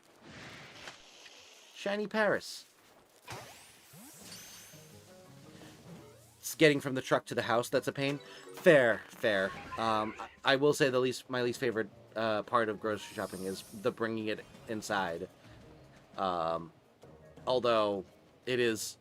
Shiny Paris. It's getting from the truck to the house that's a pain. Fair. I will say my least favorite part of grocery shopping is the bringing it inside. Although it is,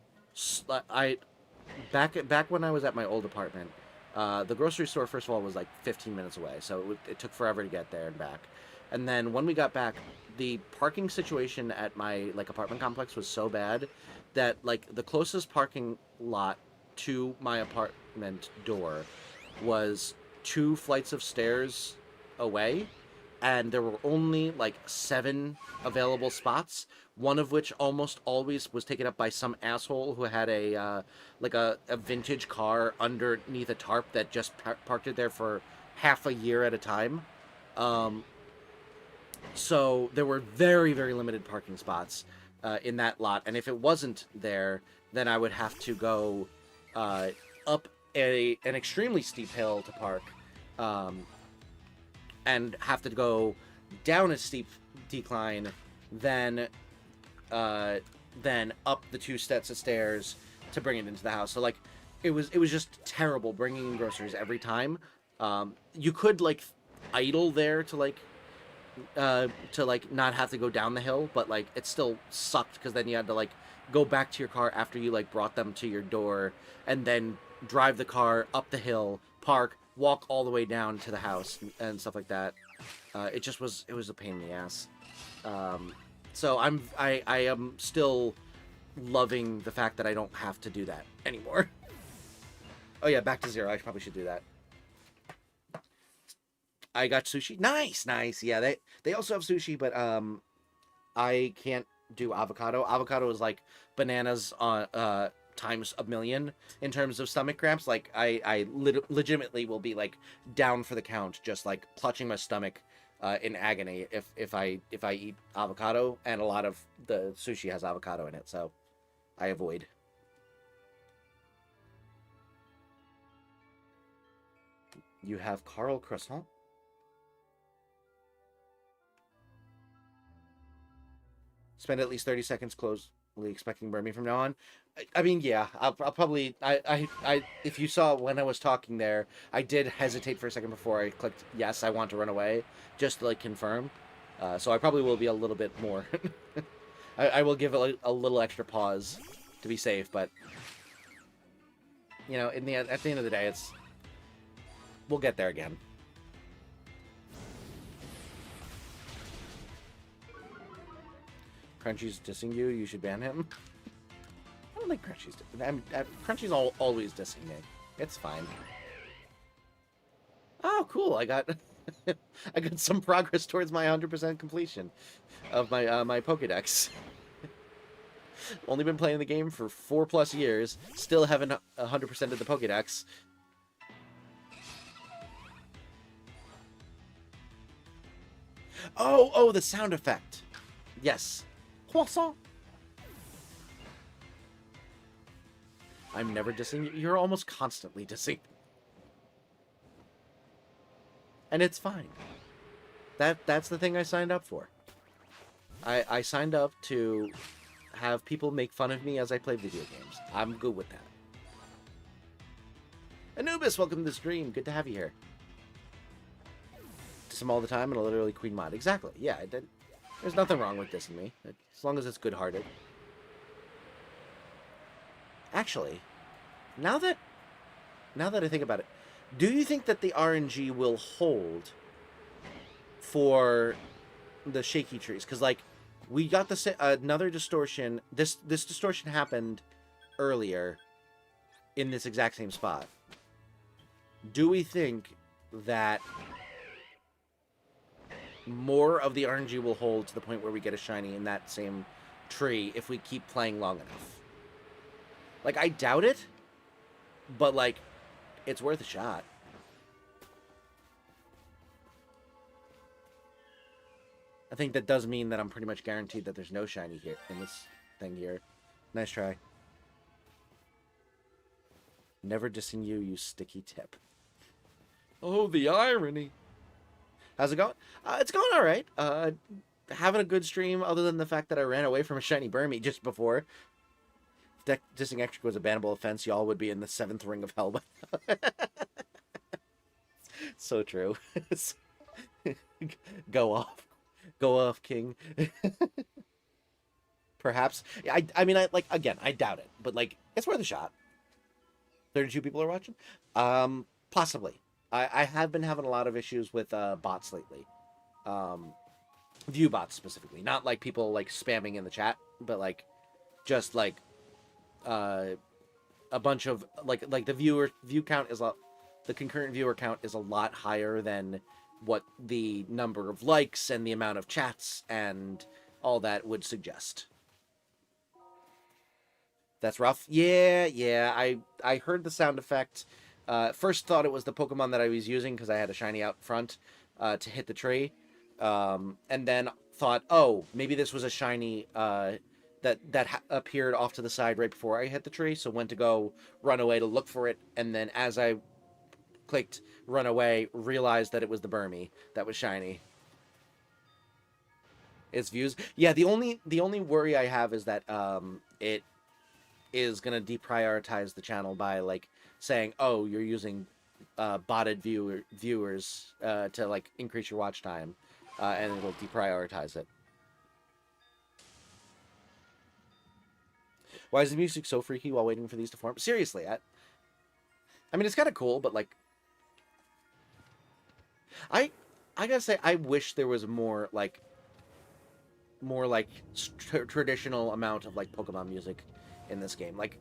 back when I was at my old apartment, the grocery store first of all was like 15 minutes away, so it took forever to get there and back. And then when we got back, the parking situation at my like apartment complex was so bad that like the closest parking lot to my apartment door was 2 flights of stairs away, and there were only like 7 available spots. One of which almost always was taken up by some asshole who had a like a vintage car underneath a tarp that just parked it there for half a year at a time. So there were very, very limited parking spots in that lot, and if it wasn't there, then I would have to go up an extremely steep hill to park, and have to go down a steep decline, then up the 2 sets of stairs to bring it into the house. So like, it was just terrible bringing in groceries every time. You could like idle there to not have to go down the hill, but like it still sucked because then you had to like go back to your car after you like brought them to your door, and then drive the car up the hill, park, walk all the way down to the house and stuff like that. It was a pain in the ass. So I am still loving the fact that I don't have to do that anymore. Oh yeah, back to 0. I probably should do that. I got sushi. Nice. Yeah, they also have sushi, but I can't do avocado. Avocado is like bananas on times a million in terms of stomach cramps. Like I legitimately will be like down for the count, just like clutching my stomach in agony if I eat avocado, and a lot of the sushi has avocado in it, so I avoid. You have Carl Croissant. Spend at least 30 seconds closely expecting Burmy from now on. I mean, yeah, I'll probably... if you saw when I was talking there, I did hesitate for a second before I clicked yes, I want to run away, just to, like, confirm. So I probably will be a little bit more... I will give it a little extra pause to be safe, but... You know, at the end of the day, it's... We'll get there again. Crunchy's dissing you. You should ban him. I don't think Crunchy's... Crunchy's always dissing me. It's fine. Oh, cool. I got... I got some progress towards my 100% completion of my my pokedex. Only been playing the game for 4+ years. Still haven't 100% of the pokedex. Oh, the sound effect. Yes. Croissant. I'm never dissing you. You're almost constantly dissing. And it's fine. That's the thing I signed up for. I signed up to have people make fun of me as I play video games. I'm good with that. Anubis, welcome to the stream. Good to have you here. Diss him all the time and a literally queen mod. Exactly. Yeah, there's nothing wrong with dissing me, as long as it's good-hearted. Actually, now that I think about it, do you think that the RNG will hold for the shaky trees? Because, like, we got another distortion. This distortion happened earlier in this exact same spot. Do we think that more of the RNG will hold to the point where we get a shiny in that same tree if we keep playing long enough? Like, I doubt it, but, like, it's worth a shot. I think that does mean that I'm pretty much guaranteed that there's no shiny here in this thing here. Nice try. Never dissing you, you sticky tip. Oh, the irony. How's it going? It's going all right. Having a good stream, other than the fact that I ran away from a shiny Burmy just before. If dissing Ectric was a bannable offense, y'all would be in the 7th ring of hell. So true. Go off, King. Perhaps. I mean, again, I doubt it, but like, it's worth a shot. 32 people are watching. Possibly. I have been having a lot of issues with bots lately. View bots specifically, not like people like spamming in the chat, but like just like a bunch of like the view count is the concurrent viewer count is a lot higher than what the number of likes and the amount of chats and all that would suggest. That's rough. Yeah. I heard the sound effect. First thought it was the Pokemon that I was using because I had a shiny out front to hit the tree. And then thought, oh, maybe this was a shiny that appeared off to the side right before I hit the tree. So went to go run away to look for it. And then as I clicked run away, realized that it was the Burmy that was shiny. Its views. Yeah, the only worry I have is that it is going to deprioritize the channel by like saying, oh, you're using botted viewers to like increase your watch time, and it'll deprioritize it. Why is the music so freaky while waiting for these to form? Seriously, I mean, it's kind of cool, but like, I gotta say, I wish there was more like traditional amount of like Pokemon music in this game. Like,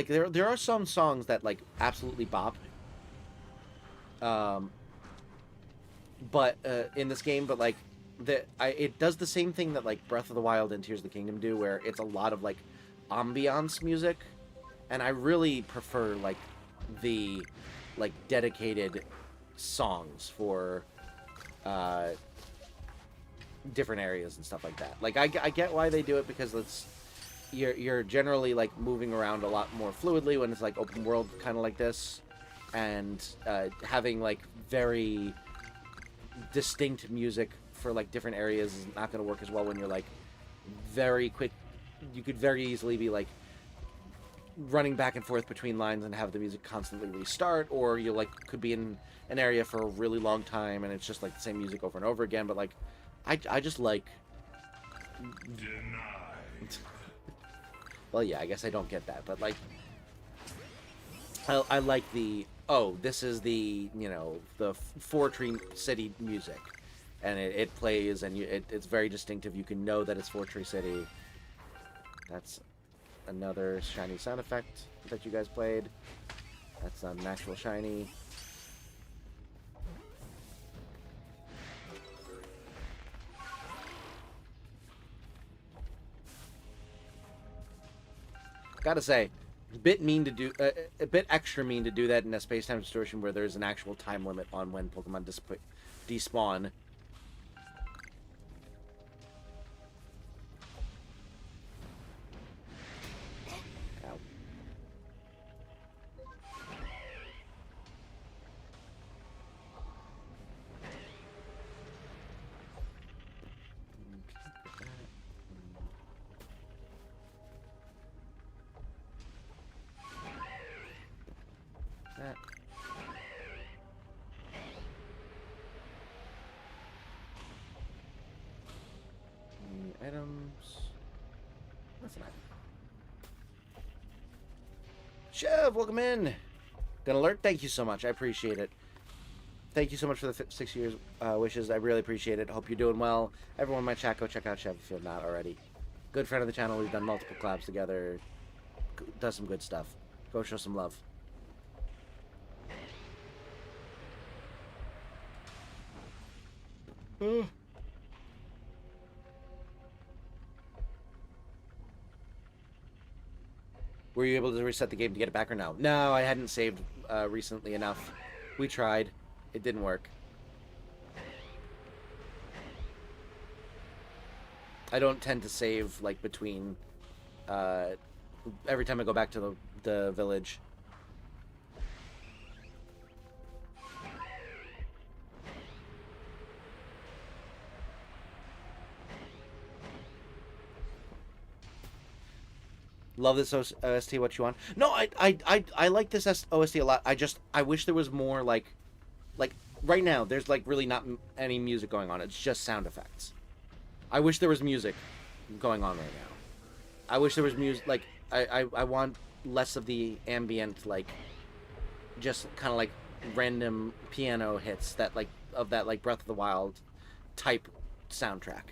there are some songs that like absolutely bop. But in this game, but like it does the same thing that like Breath of the Wild and Tears of the Kingdom do, where it's a lot of like ambiance music, and I really prefer like the like dedicated songs for different areas and stuff like that. Like I get why they do it, because you're generally like moving around a lot more fluidly when it's like open world kind of like this, and having like very distinct music for like different areas is not going to work as well when you're like very quick. You could very easily be like running back and forth between lines and have the music constantly restart, or you like could be in an area for a really long time and it's just like the same music over and over again. But like I just like Denied. well, yeah, I guess I don't get that, but like I like the, oh, this is the, you know, the Fortree City music, and it plays, and it's very distinctive. You can know that it's Fortree City. That's another shiny sound effect that you guys played. That's an actual shiny. Gotta say, a bit extra mean to do that in a Space-Time Distortion where there's an actual time limit on when Pokemon despawn. Ow. That. Items. That's an item. Chev, welcome in. Gonna alert. Thank you so much. I appreciate it. Thank you so much for the 6 years wishes. I really appreciate it. Hope you're doing well. Everyone in my chat, go check out Chev if you're not already. Good friend of the channel. We've done multiple collabs together. Does some good stuff. Go show some love. Were you able to reset the game to get it back or no? No, I hadn't saved recently enough. We tried. It didn't work. I don't tend to save like between every time I go back to the village. Love this OST. What you want? No, I like this OST a lot. I wish there was more like right now. There's like really not any music going on. It's just sound effects. I wish there was music going on right now. I wish there was music. Like I want less of the ambient, like just kind of like random piano hits that like of that like Breath of the Wild type soundtrack.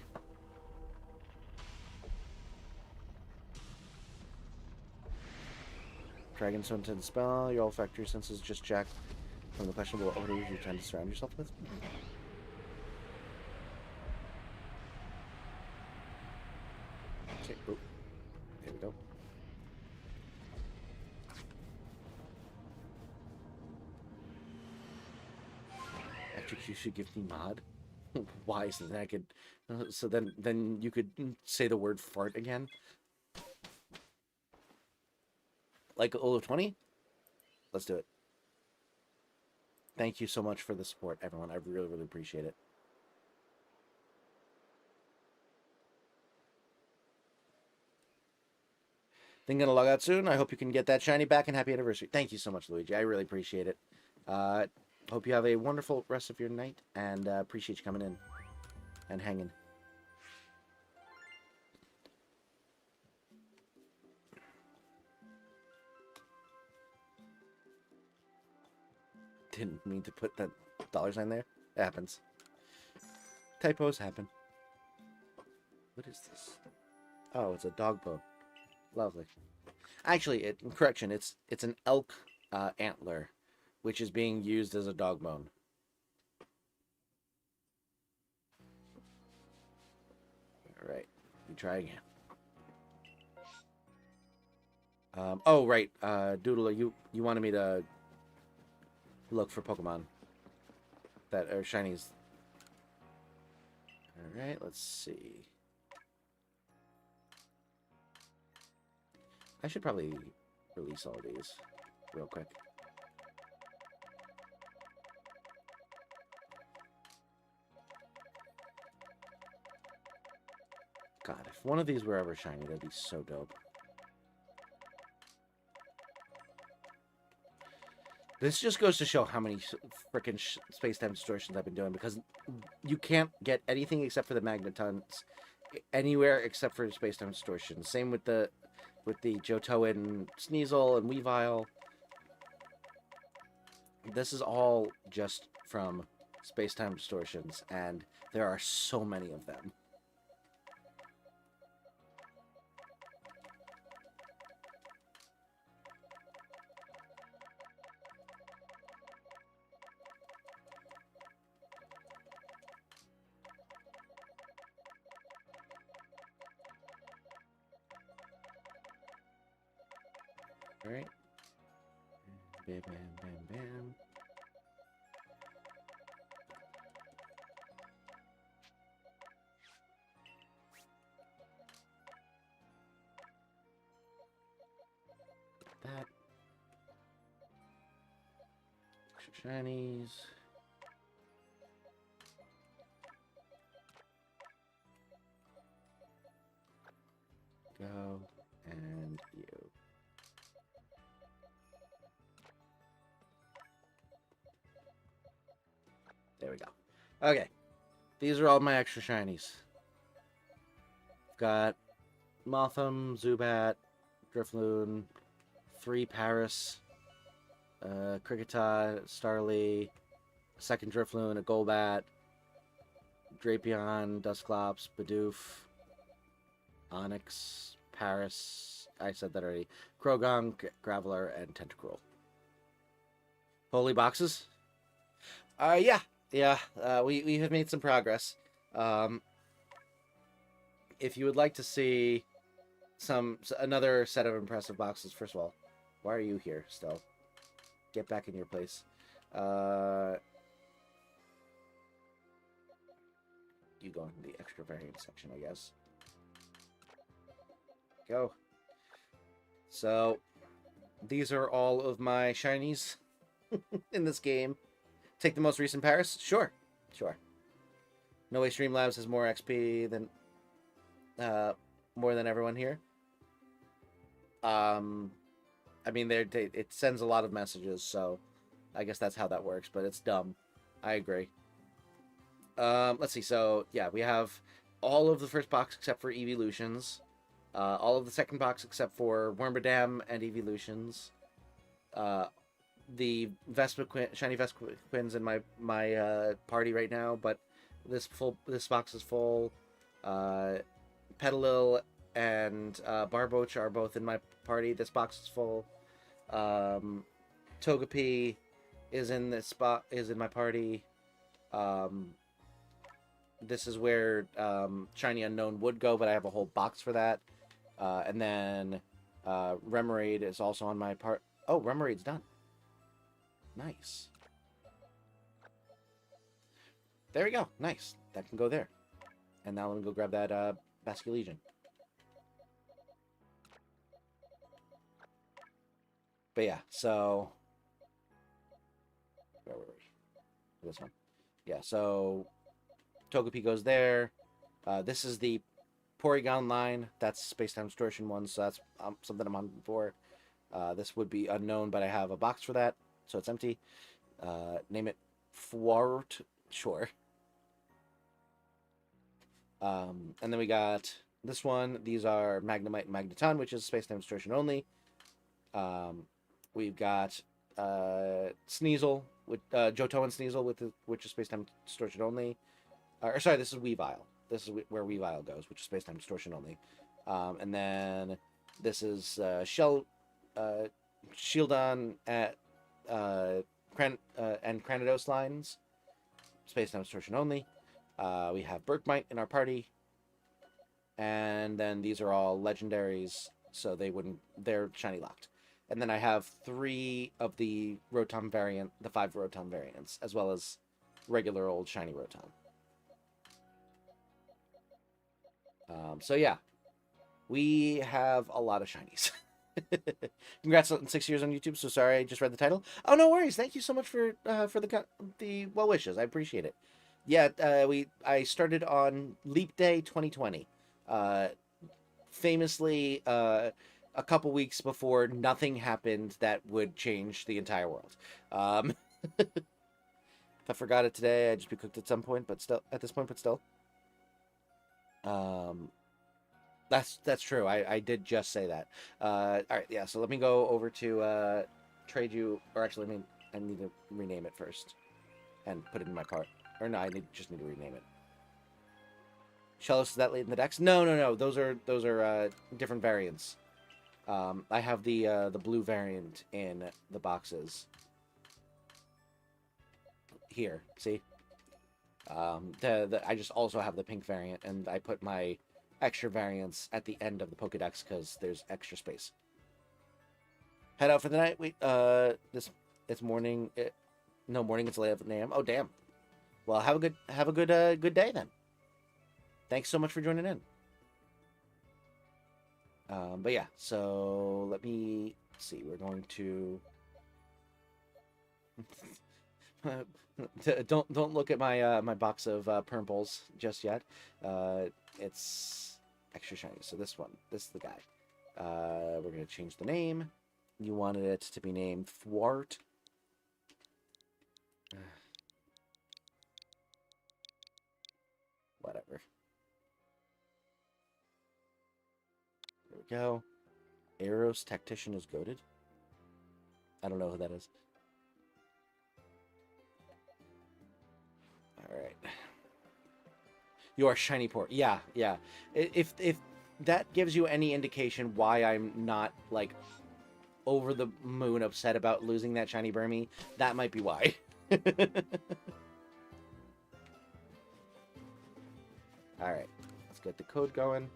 Dragon Stone 10 spell. Your olfactory senses just checked. from the questionable odors you're trying to surround yourself with. Okay, oh, there we go. Ectric, you should give me mod. Why? So then I could. So then you could say the word fart again. Like Olo 20? Let's do it. Thank you so much for the support, everyone. I really, really appreciate it. Then gonna log out soon. I hope you can get that shiny back, and happy anniversary. Thank you so much, Luigi. I really appreciate it. Hope you have a wonderful rest of your night, and appreciate you coming in and hanging. Didn't mean to put that $sign there. It happens. Typos happen. What is this? Oh, it's a dog bone. Lovely. Actually, correction, it's an elk antler, which is being used as a dog bone. All right, we try again. Oh right, Doodle, you wanted me to look for Pokemon that are shinies. All right, let's see. I should probably release all these real quick. God, if one of these were ever shiny, that'd be so dope. This just goes to show how many frickin' Space-Time Distortions I've been doing, because you can't get anything except for the Magnetons anywhere except for Space-Time Distortions. Same with the Johto and Sneasel and Weavile. This is all just from Space-Time Distortions, and there are so many of them. All right. Bam, bam, bam, bam. That. Extra shinies. Go. And you. There we go. Okay. These are all my extra shinies. Got Motham, Zubat, Drifloon, 3 Paris, Kricketot, Starly, a second Drifloon, a Golbat, Drapion, Dusclops, Bidoof, Onyx, Paris, I said that already, Krogong, Graveler, and Tentacruel. Holy boxes? Yeah. Yeah, we have made some progress. If you would like to see another set of impressive boxes, first of all, why are you here still? Get back in your place. You go into the extra variant section, I guess. Go. So, these are all of my shinies in this game. Take the most recent Paris? Sure. Sure. No Way Streamlabs has more XP than more than everyone here. I mean, it sends a lot of messages, so I guess that's how that works, but it's dumb. I agree. Let's see. So, yeah, we have all of the first box except for Evolutions. All of the second box except for Wormadam and Evolutions. The shiny Vespiquins in my party right now, but this box is full. Petalil and Barboach are both in my party. This box is full. Togepi, is in this spot, is in my party. This is where Shiny Unknown would go, but I have a whole box for that. And then Remoraid is also on my part. Oh, Remoraid's done. Nice. There we go. Nice. That can go there. And now let me go grab that Basculegion. But yeah, so... Where were we? This one. Yeah, so... Togepi goes there. This is the Porygon line. That's Space-Time Distortion one, so that's something I'm on for. This would be unknown, but I have a box for that, so it's empty. Name it Fwart. Sure. And then we got this one. These are Magnemite and Magneton, which is Space-Time Distortion only. We've got Sneasel, with Johto and Sneasel, which is Space-Time Distortion only. Or sorry, this is Weavile. This is where Weavile goes, which is Space-Time Distortion only. And then this is Shieldon at and Cranidos lines, Space-Time Distortion only. We have Burkmite in our party, and then these are all legendaries, so they're shiny locked. And then I have 3 of the Rotom variant, the 5 Rotom variants, as well as regular old shiny Rotom. So yeah, we have a lot of shinies. Congrats on 6 years on YouTube. So sorry, I just read the title. Oh, no worries. Thank you so much for the well wishes. I appreciate it. Yeah, I started on Leap Day 2020. Famously, a couple weeks before nothing happened that would change the entire world. If I forgot it today, I'd just be cooked at some point, but still, at this point, but still. That's true. I did just say that. All right, yeah. So let me go over to trade you, or actually, I need to rename it first, and put it in my cart. Or no, just need to rename it. Shellos, is that late in the decks? No. Those are different variants. I have the blue variant in the boxes. Here, see. I just also have the pink variant, and I put my extra variants at the end of the Pokedex because there's extra space. Head out for the night. Wait, it's morning. No, morning. It's 11 a.m. Oh, damn. Well, have a good day then. Thanks so much for joining in. But yeah, so let me see. We're going to don't look at my my box of Purmples just yet. It's extra shiny. So this is the guy. We're gonna change the name. You wanted it to be named Thwart. Whatever. There we go. Eros Tactician is goated. I don't know who that is. Alright. You are shiny poor. Yeah. If that gives you any indication why I'm not, like, over the moon upset about losing that shiny Burmy, that might be why. Alright. Let's get the code going.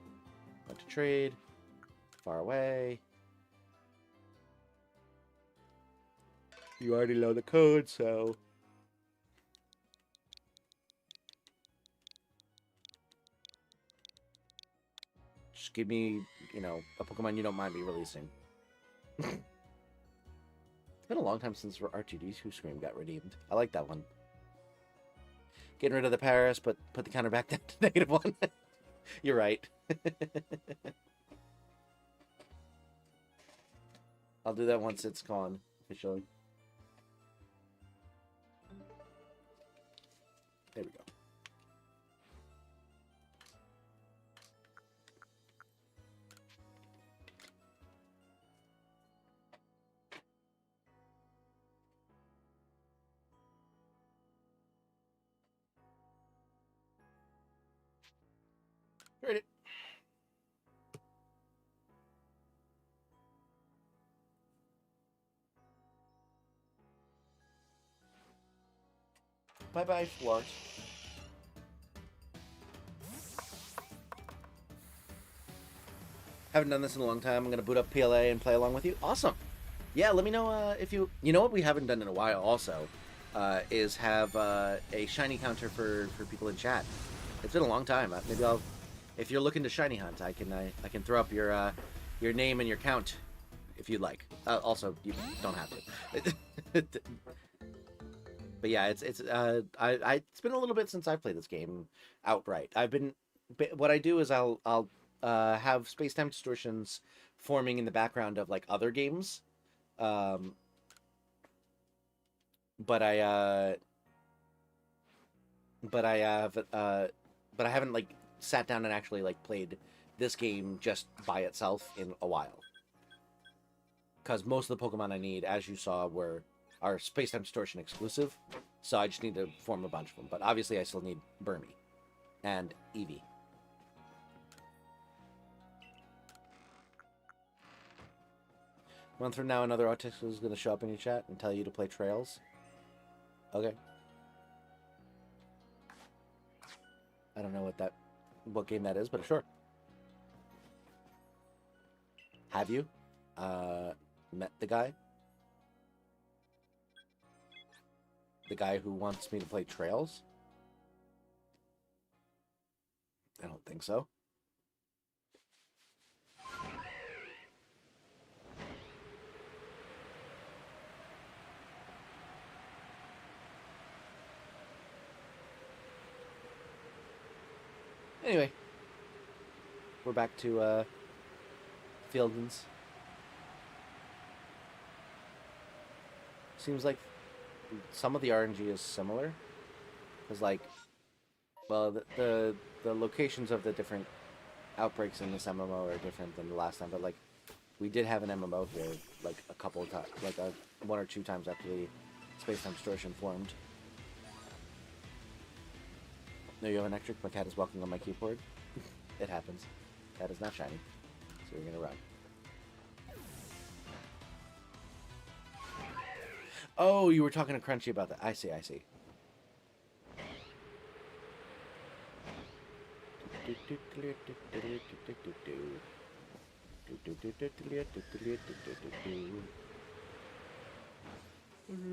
Want to trade. Far away. You already know the code, so... Just give me, a Pokemon you don't mind me releasing. It's been a long time since R2D2 Scream got redeemed. I like that one. Getting rid of the Paris, but put the counter back down to -1. You're right. I'll do that once it's gone, officially. There we go. Ready. Bye-bye, Flort. Haven't done this in a long time. I'm going to boot up PLA and play along with you. Awesome. Yeah, let me know if you... You know what we haven't done in a while also is have a shiny counter for people in chat. It's been a long time. Maybe I'll... If you're looking to shiny hunt, I can throw up your name and your count if you'd like. Also, you don't have to. But yeah, it's been a little bit since I've played this game outright. What I do is I'll have Space-Time Distortions forming in the background of like other games, but I haven't like sat down and actually like played this game just by itself in a while. Because most of the Pokemon I need, as you saw, are Space-Time Distortion exclusive, so I just need to form a bunch of them. But obviously I still need Burmy and Eevee. A month from now, another autist is going to show up in your chat and tell you to play Trails. Okay. I don't know what game that is, but sure. Have you met the guy? The guy who wants me to play Trails? I don't think so. Anyway, we're back to Fieldens. Seems like some of the RNG is similar, because like, well, the locations of the different outbreaks in this MMO are different than the last time. But like, we did have an MMO here like a couple of times, like one or two times after the Space-Time Distortion formed. No, you have an Ectric. My cat is walking on my keyboard. It happens. Cat is not shiny, so we're gonna run. Oh, you were talking to Crunchy about that. I see.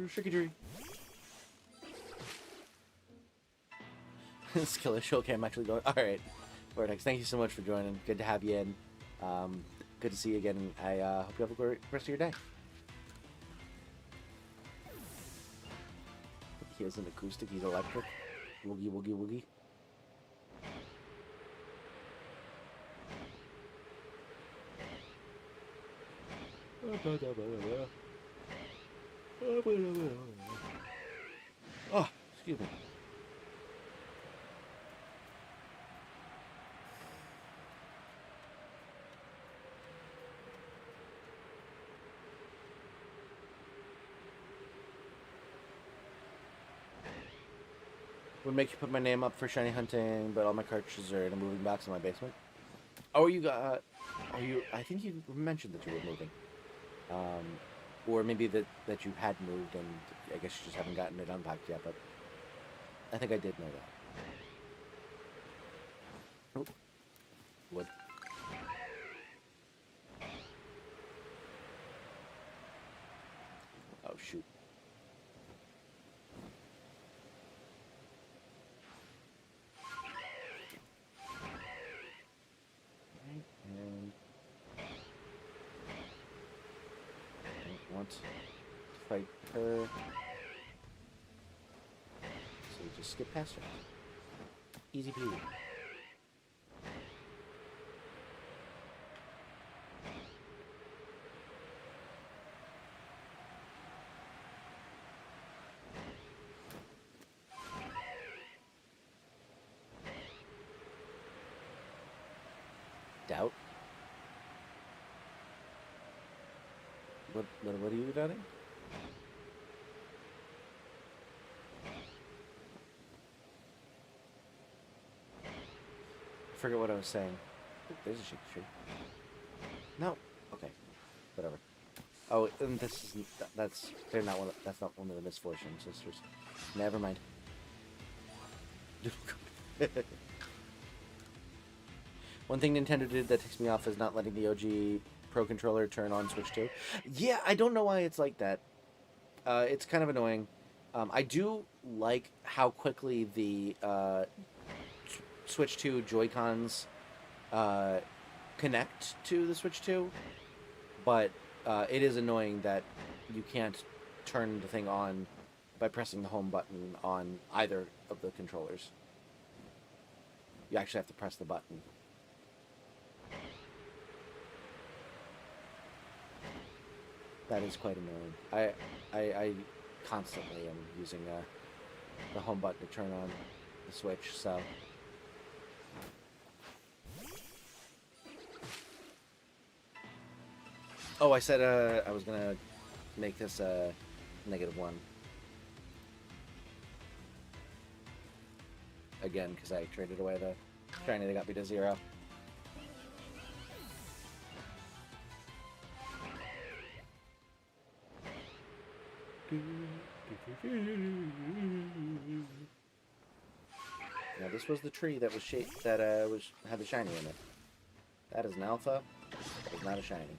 Shikidri. Skiller show cam actually going. Alright. Vortex, thank you so much for joining. Good to have you in. Good to see you again. I hope you have a great rest of your day. He has an acoustic, he's electric. Woogie, woogie, woogie. Oh, excuse me. Would make you put my name up for shiny hunting, but all my cartridges are in a moving box in my basement. Oh, I think you mentioned that you were moving. Or maybe that you had moved and I guess you just haven't gotten it unpacked yet, but I think I did know that. Oh. Wood. Oh, shoot. And don't want to fight her, so we just skip past her. Easy peasy. Doubt. What are you doubting? I forget what I was saying. Oh, there's a shaky tree. No. Okay. Whatever. Oh, and this isn't. That's not one of the misfortune sisters. Never mind. One thing Nintendo did that ticks me off is not letting the OG Pro Controller turn on Switch 2. Yeah, I don't know why it's like that. It's kind of annoying. I do like how quickly the Switch 2 Joy-Cons connect to the Switch 2, but it is annoying that you can't turn the thing on by pressing the home button on either of the controllers. You actually have to press the button. That is quite annoying. I constantly am using the home button to turn on the Switch, so... Oh, I said I was gonna make this -1. Again, because I traded away the shiny that got me to 0. Now this was the tree that was had the shiny in it. That is an alpha. That is not a shiny.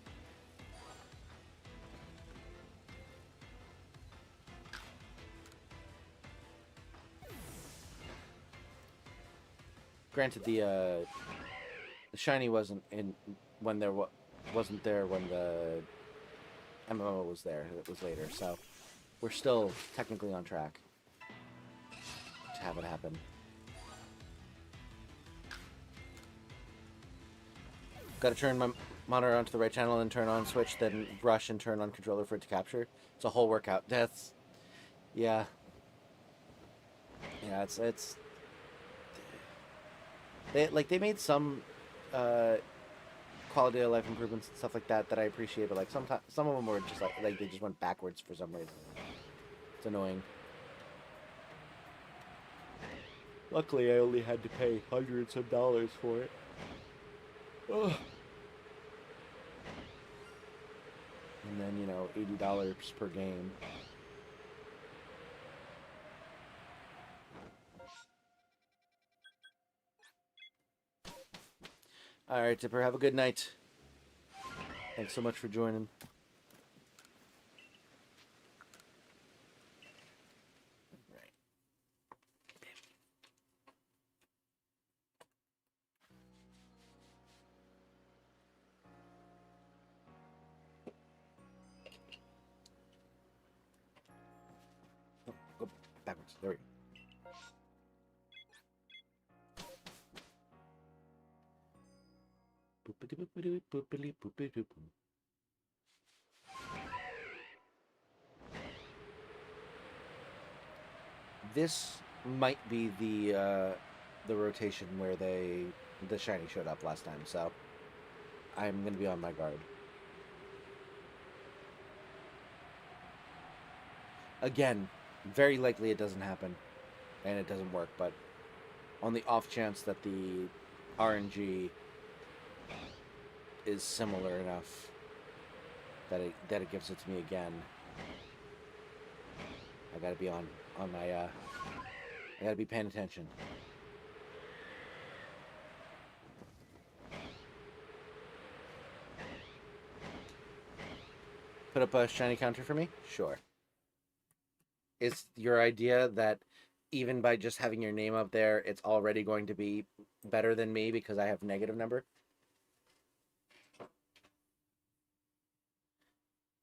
Granted, the shiny wasn't in when wasn't there when the MMO was there. It was later, so we're still technically on track to have it happen. Got to turn my monitor onto the right channel and turn on Switch, then rush and turn on controller for it to capture. It's a whole workout. That's yeah. It's they made some quality of life improvements and stuff like that I appreciate, but like sometimes some of them were just like they just went backwards for some reason. It's annoying. Luckily, I only had to pay hundreds of dollars for it. Ugh. And then, you know, $80 per game. Alright, Tipper, have a good night. Thanks so much for joining. Go backwards. There we go. This might be the rotation where the shiny showed up last time, so I'm gonna be on my guard. Again, very likely it doesn't happen and it doesn't work, but on the off chance that the RNG is similar enough that it gives it to me again, I gotta be on my I gotta be paying attention. Put up a shiny counter for me? Sure. Is your idea that even by just having your name up there, it's already going to be better than me because I have negative number? It's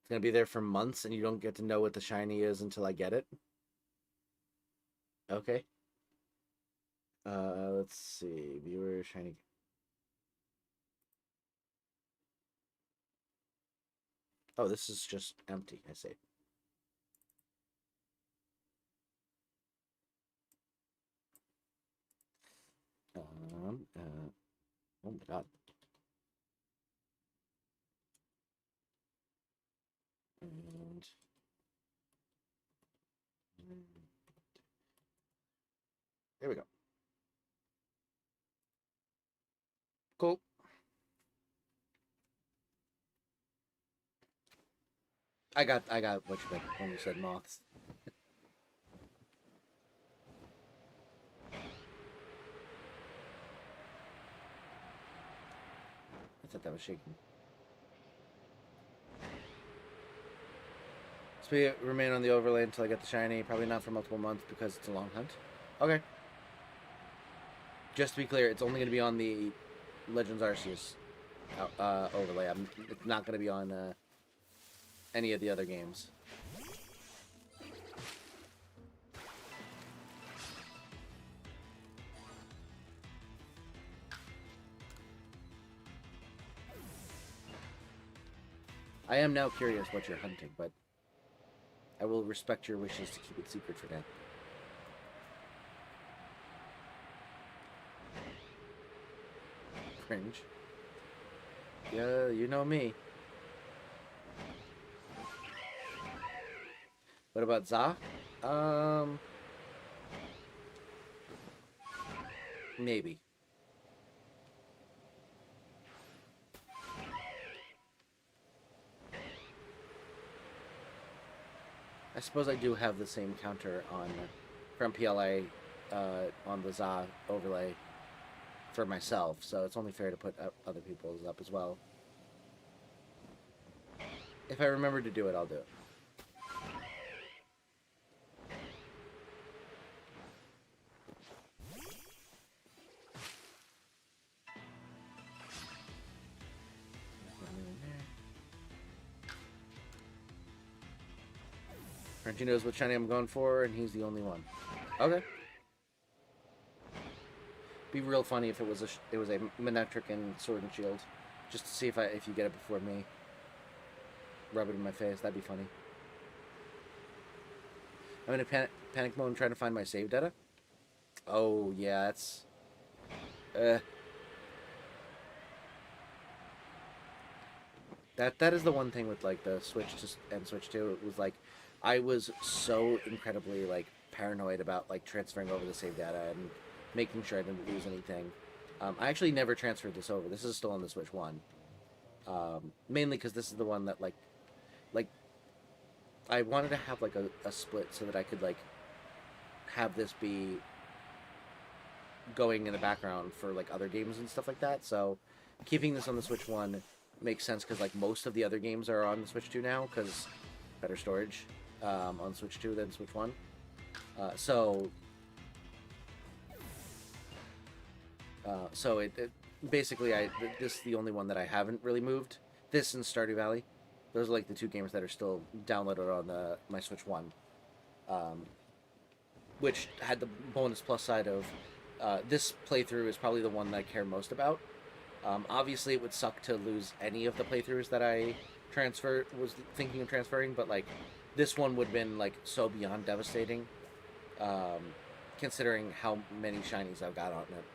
going to be there for months and you don't get to know what the shiny is until I get it? Okay. Let's see. Viewer, shiny. Oh, this is just empty, I see. Oh my god. And there we go. Cool. I got what you meant when you said moths. I thought that was shaking. So remain on the overlay until I get the shiny. Probably not for multiple months because it's a long hunt. Okay. Just to be clear, it's only going to be on the Legends Arceus overlay. It's not going to be on any of the other games. I am now curious what you're hunting, but I will respect your wishes to keep it secret for now. Cringe. Yeah, you know me. What about Za? Maybe. I suppose I do have the same counter on from PLA on the Za overlay for myself, so it's only fair to put other people's up as well. If I remember to do it, I'll do it. Frenchie knows what shiny I'm going for, and he's the only one. Okay. Be real funny if it was a Ectric and Sword and Shield, just to see if you get it before me. Rub it in my face. That'd be funny. I'm in a panic mode trying to find my save data. Oh yeah, that's. That is the one thing with like the Switch and Switch 2. It was like I was so incredibly like paranoid about like transferring over the save data and making sure I didn't lose anything. I actually never transferred this over. This is still on the Switch 1. Mainly because this is the one that like I wanted to have like a split so that I could like have this be going in the background for like other games and stuff like that. So keeping this on the Switch 1 makes sense because like most of the other games are on the Switch 2 now because better storage on Switch 2 than Switch 1. So it basically this is the only one that I haven't really moved. This and Stardew Valley. Those are like the two games that are still downloaded on my Switch 1. Which had the bonus plus side of this playthrough is probably the one that I care most about. Obviously, it would suck to lose any of the playthroughs that I was thinking of transferring, but like this one would have been like so beyond devastating, considering how many shinies I've got on it,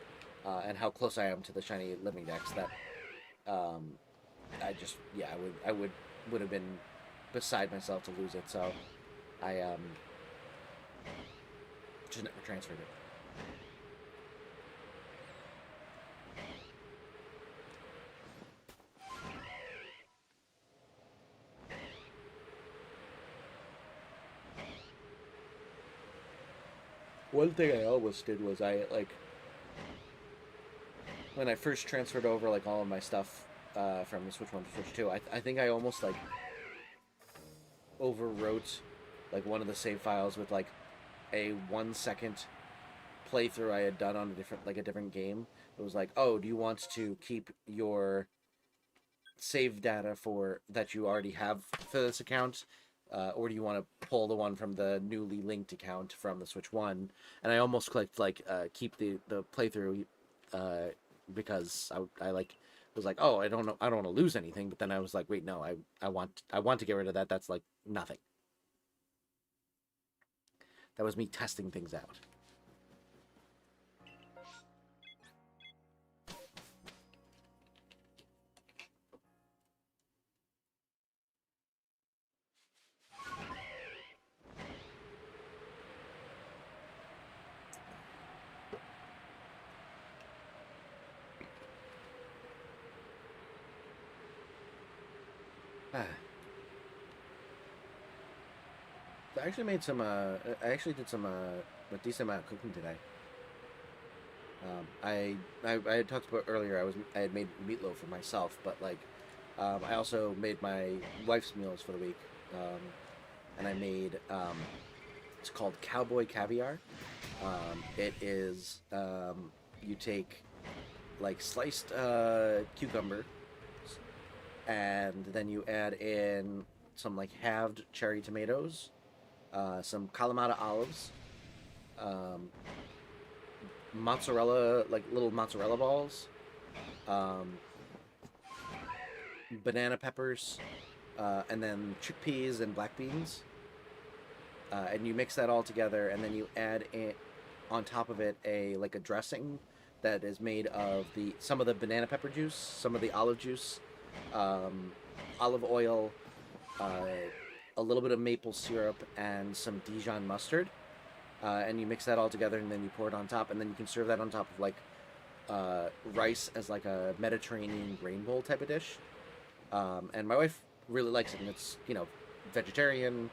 and how close I am to the shiny living dex. That I would have been beside myself to lose it. So I just never transferred it. One thing I almost did was when I first transferred over like all of my stuff from the Switch 1 to Switch 2, I think I almost like overwrote like one of the save files with like a 1 second playthrough I had done on a different game. It was like, oh, do you want to keep your save data that you already have for this account? Or do you want to pull the one from the newly linked account from the Switch 1? And I almost clicked like keep the playthrough because I was like, oh, I don't want to lose anything. But then I was like, wait, no, I want to get rid of that. That's like nothing. That was me testing things out. I actually made some. I actually did some a decent amount of cooking today. I had talked about earlier. I had made meatloaf for myself, but like I also made my wife's meals for the week, and I made it's called Cowboy Caviar. It is you take like sliced cucumber, and then you add in some like halved cherry tomatoes, some Kalamata olives, mozzarella, like little mozzarella balls, banana peppers, and then chickpeas and black beans. And you mix that all together, and then you add it on top of it a dressing that is made of some of the banana pepper juice, some of the olive juice, olive oil, a little bit of maple syrup, and some Dijon mustard. And you mix that all together, and then you pour it on top, and then you can serve that on top of like rice as like a Mediterranean grain bowl type of dish. And my wife really likes it, and it's, you know, vegetarian,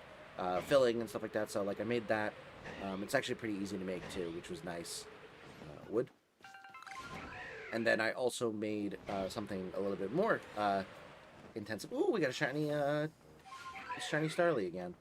filling and stuff like that. So like I made that. It's actually pretty easy to make too, which was nice. Wood. And then I also made something a little bit more intensive. Ooh, we got a shiny Starly again.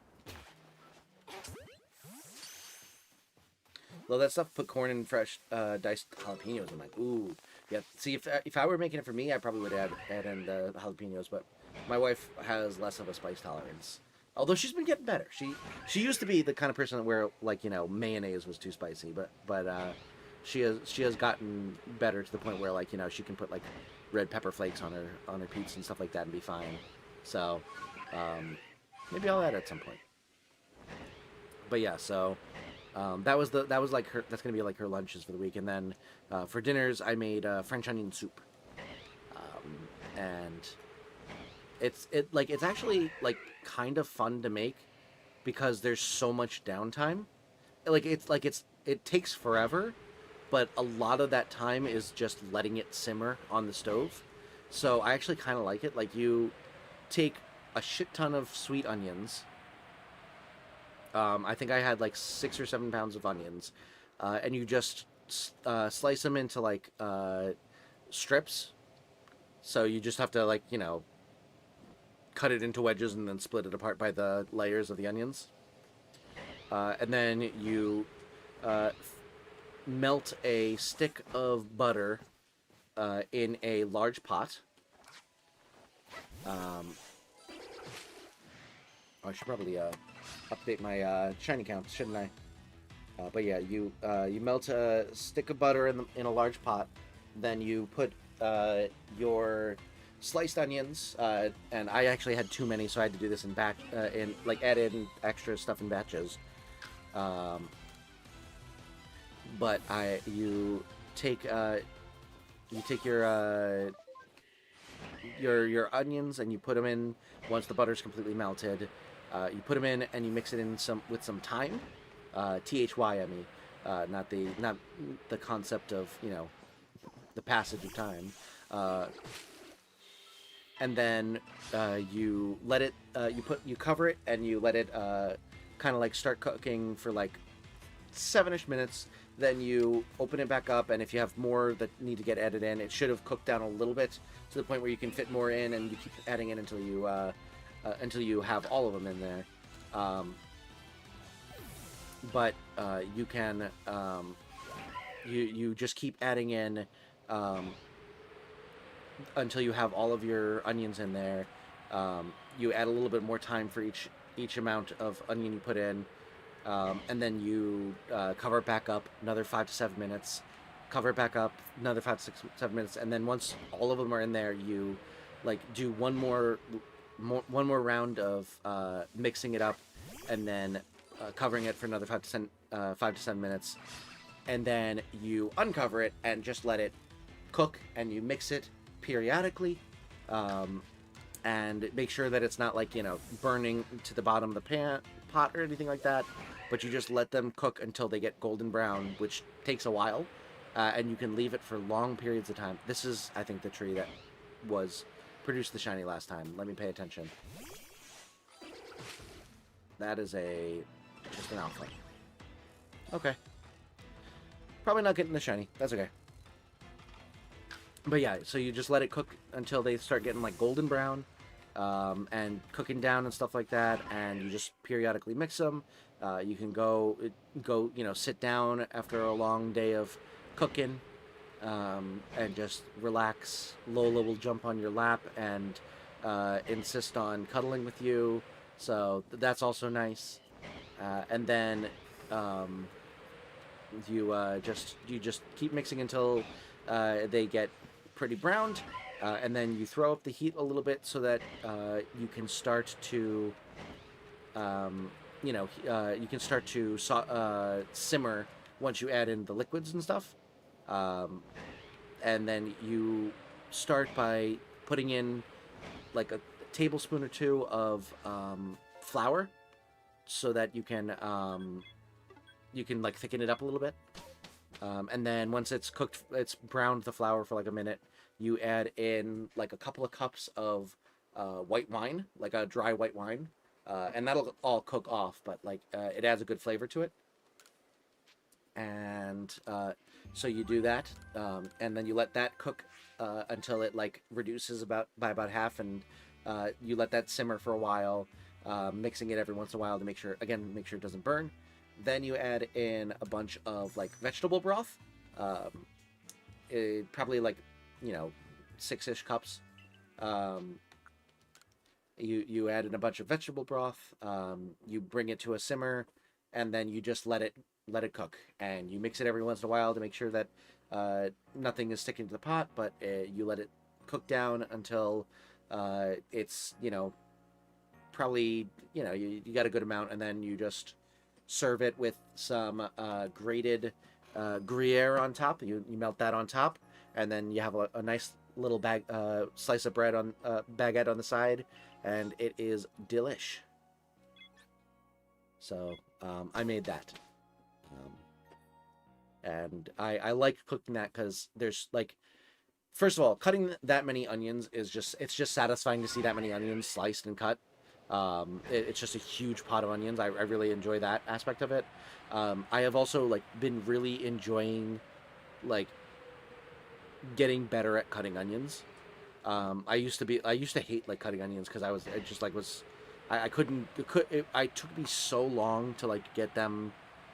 Well, that stuff put corn and fresh diced jalapenos. I'm like, ooh, yeah. See, if I were making it for me, I probably would add in the jalapenos. But my wife has less of a spice tolerance. Although she's been getting better. She used to be the kind of person where, like, you know, mayonnaise was too spicy, but she has gotten better to the point where, like, you know, she can put like red pepper flakes on her pizza and stuff like that and be fine. So maybe I'll add it at some point. But yeah, so that was like her. That's gonna be like her lunches for the week, and then for dinners I made French onion soup, and it's actually like kind of fun to make because there's so much downtime. It takes forever, but a lot of that time is just letting it simmer on the stove. So I actually kind of like it. Like, you take a shit ton of sweet onions. I think I had like 6 or 7 pounds of onions, and you just slice them into like strips. So you just have to, like, you know, cut it into wedges and then split it apart by the layers of the onions. And then you melt a stick of butter in a large pot. I should probably update my shiny count, shouldn't I? But yeah, you melt a stick of butter in a large pot. Then you put your sliced onions, and I actually had too many, so I had to do this in batch, add in extra stuff in batches. But you take your onions and you put them in once the butter's completely melted. You put them in and you mix it in with some thyme, THYME, not the concept of, you know, the passage of time. And then you let it, you cover it and you let it kind of like start cooking for like 7-ish minutes. Then you open it back up, and if you have more that need to get added in, it should have cooked down a little bit to the point where you can fit more in, and you keep adding in until you have all of them in there. But you can you just keep adding in until you have all of your onions in there. You add a little bit more time for each amount of onion you put in, and then you cover it back up another 5 to 7 minutes. Cover it back up another 5 to 7 minutes, and then once all of them are in there, you like do one more round of mixing it up, and then covering it for another 5 to 7 minutes, and then you uncover it and just let it cook, and you mix it periodically, and make sure that it's not, like, you know, burning to the bottom of the pot or anything like that, but you just let them cook until they get golden brown, which takes a while, and you can leave it for long periods of time. This is, I think, the tree that produced the shiny last time. Let me pay attention. That is just an alpha. Okay. Probably not getting the shiny. That's okay. But yeah, so you just let it cook until they start getting like golden brown, and cooking down and stuff like that, and you just periodically mix them. You can go, sit down after a long day of cooking, and just relax. Lola will jump on your lap and insist on cuddling with you, so that's also nice. And then um, you just keep mixing until they get pretty browned, and then you throw up the heat a little bit so that you can start to simmer once you add in the liquids and stuff. And then you start by putting in like a tablespoon or two of flour so that you can like thicken it up a little bit. And then once it's cooked, it's browned the flour for like a minute, you add in like a couple of cups of white wine, like a dry white wine, and that'll all cook off, but like it adds a good flavor to it. And so you do that, and then you let that cook until it like reduces by about half, and you let that simmer for a while, mixing it every once in a while to make sure it doesn't burn. Then you add in a bunch of like vegetable broth, probably like 6-ish cups. You add in a bunch of vegetable broth. You bring it to a simmer, and then you just let it cook, and you mix it every once in a while to make sure that nothing is sticking to the pot. But you let it cook down until it's probably you got a good amount, and then you just serve it with some grated Gruyere on top. You melt that on top, and then you have a nice little slice of bread on baguette on the side, and it is delish. So I made that, and I like cooking that because there's like, first of all, cutting that many onions it's just satisfying to see that many onions sliced and cut. It's just a huge pot of onions. I really enjoy that aspect of it. I have also like been really enjoying like getting better at cutting onions. I used to hate like cutting onions because I couldn't. It took me so long to like get them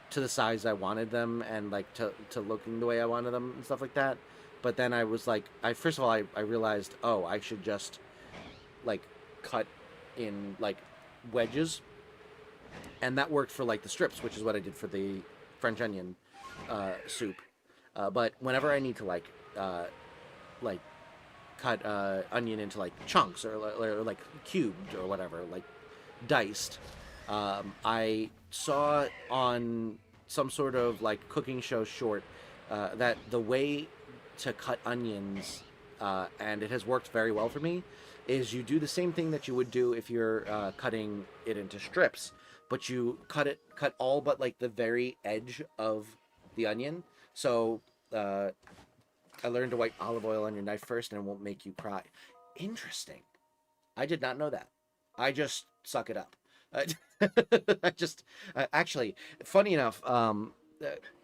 to the size I wanted them, and like to looking the way I wanted them and stuff like that. But then I was like, first of all I realized, oh, I should just like cut in like wedges, and that worked for like the strips, which is what I did for the French onion soup. But whenever I need to like cut onion into like chunks or like cubed or whatever, like diced, I saw on some sort of like cooking show short that the way to cut onions, and it has worked very well for me, is you do the same thing that you would do if you're cutting it into strips, but you cut all but like the very edge of the onion. So I learned to wipe olive oil on your knife first, and it won't make you cry. Interesting. I did not know that. I just suck it up. I just actually, funny enough,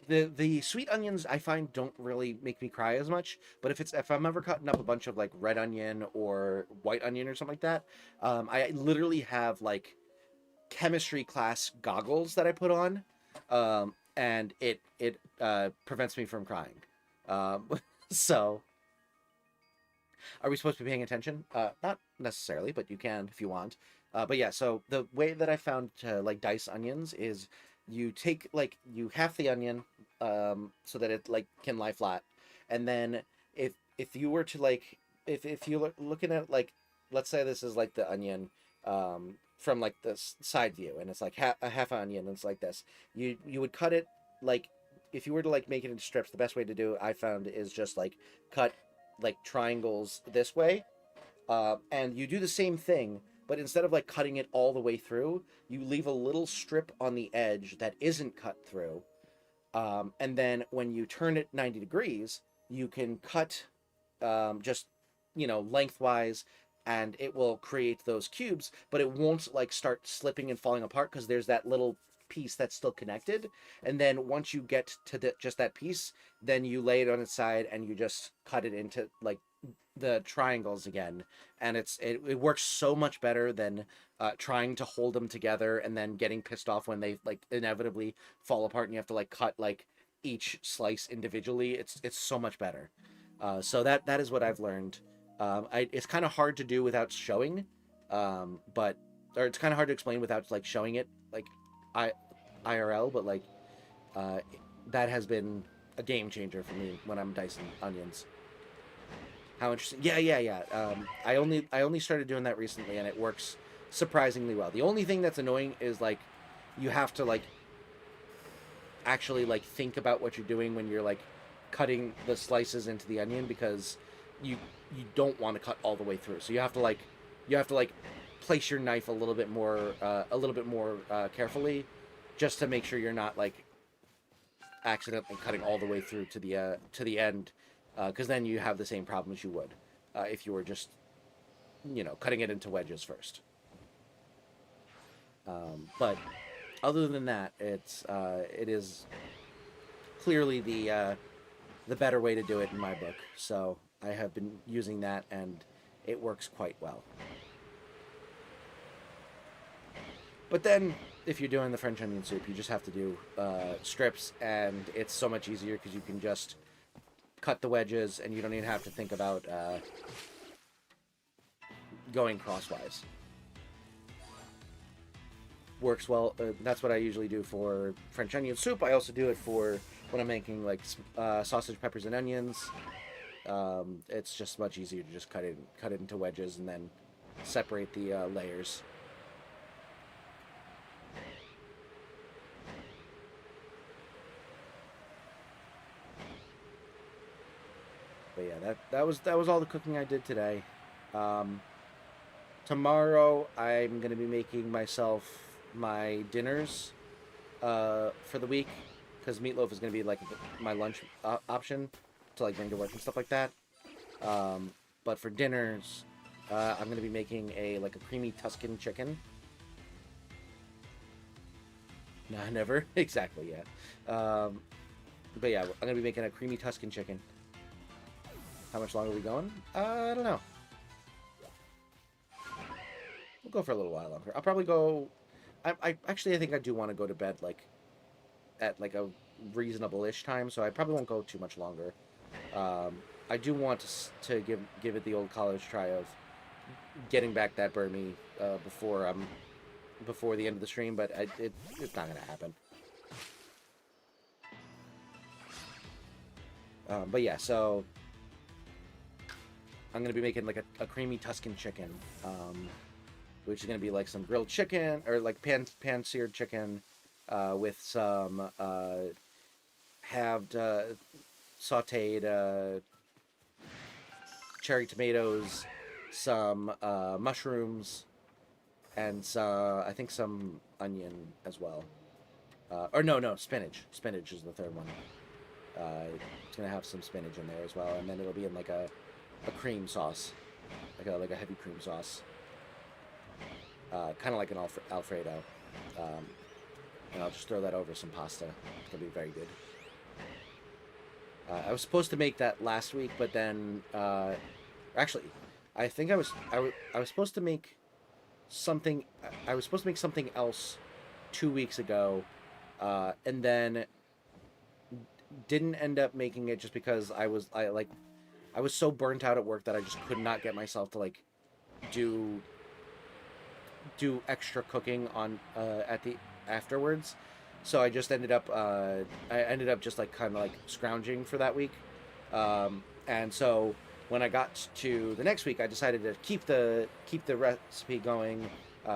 the sweet onions I find don't really make me cry as much. But if I'm ever cutting up a bunch of like red onion or white onion or something like that, I literally have like chemistry class goggles that I put on, and it prevents me from crying. So, are we supposed to be paying attention? Not necessarily, but you can if you want. But yeah, so the way that I found to like dice onions is you half the onion, so that it like can lie flat, and then if you were to like if you're looking at like, let's say this is like the onion from like the side view, and it's like a half onion, and it's like this. You would cut it like, if you were to like make it into strips, the best way to do it, I found, is just like cut like triangles this way, and you do the same thing, but instead of like cutting it all the way through, you leave a little strip on the edge that isn't cut through, and then when you turn it 90 degrees, you can cut just lengthwise, and it will create those cubes, but it won't like start slipping and falling apart because there's that little piece that's still connected, and then once you get to just that piece, then you lay it on its side and you just cut it into like the triangles again, and it works so much better than trying to hold them together and then getting pissed off when they like inevitably fall apart and you have to like cut like each slice individually. It's so much better. So that is what I've learned. It's kind of hard to do without showing, but or it's kind of hard to explain without like showing it like IRL, but like that has been a game changer for me when I'm dicing onions. How interesting. Yeah. I only started doing that recently, and it works surprisingly well. The only thing that's annoying is like you have to like actually like think about what you're doing when you're like cutting the slices into the onion, because you don't want to cut all the way through. So you have to like place your knife a little bit more carefully, just to make sure you're not like accidentally cutting all the way through to the end. Because then you have the same problems you would if you were just, cutting it into wedges first. But other than that, it is clearly the better way to do it in my book. So I have been using that, and it works quite well. But then, if you're doing the French onion soup, you just have to do strips, and it's so much easier because you can just cut the wedges, and you don't even have to think about going crosswise. Works well. That's what I usually do for French onion soup. I also do it for when I'm making like sausage, peppers, and onions. It's just much easier to just cut it into wedges and then separate the layers. But yeah, that was all the cooking I did today. Tomorrow I'm gonna be making myself my dinners for the week, because meatloaf is gonna be like my lunch option to like bring to work and stuff like that. But for dinners, I'm gonna be making a creamy Tuscan chicken. No, never exactly yet. But yeah, I'm gonna be making a creamy Tuscan chicken. How much longer are we going? I don't know. We'll go for a little while longer. I'll probably go... I think I do want to go to bed, at a reasonable-ish time, so I probably won't go too much longer. I do want to give it the old college try of getting back that Burmy before the end of the stream, but it's not going to happen. But yeah, so... I'm going to be making a creamy Tuscan chicken, which is going to be like some grilled chicken, or like pan-seared chicken, with some halved sauteed cherry tomatoes, some mushrooms, and I think some onion as well. Or no, spinach. Spinach is the third one. It's going to have some spinach in there as well, and then it'll be in like a cream sauce, like a heavy cream sauce, kind of like an Alfredo, and I'll just throw that over some pasta. It's gonna be very good. I was supposed to make that last week, but then actually, I think I was supposed to make something. I was supposed to make something else 2 weeks ago, and then didn't end up making it just because I was so burnt out at work that I just could not get myself to do extra cooking on at the afterwards. So I just ended up just kind of scrounging for that week. And so when I got to the next week, I decided to keep the recipe going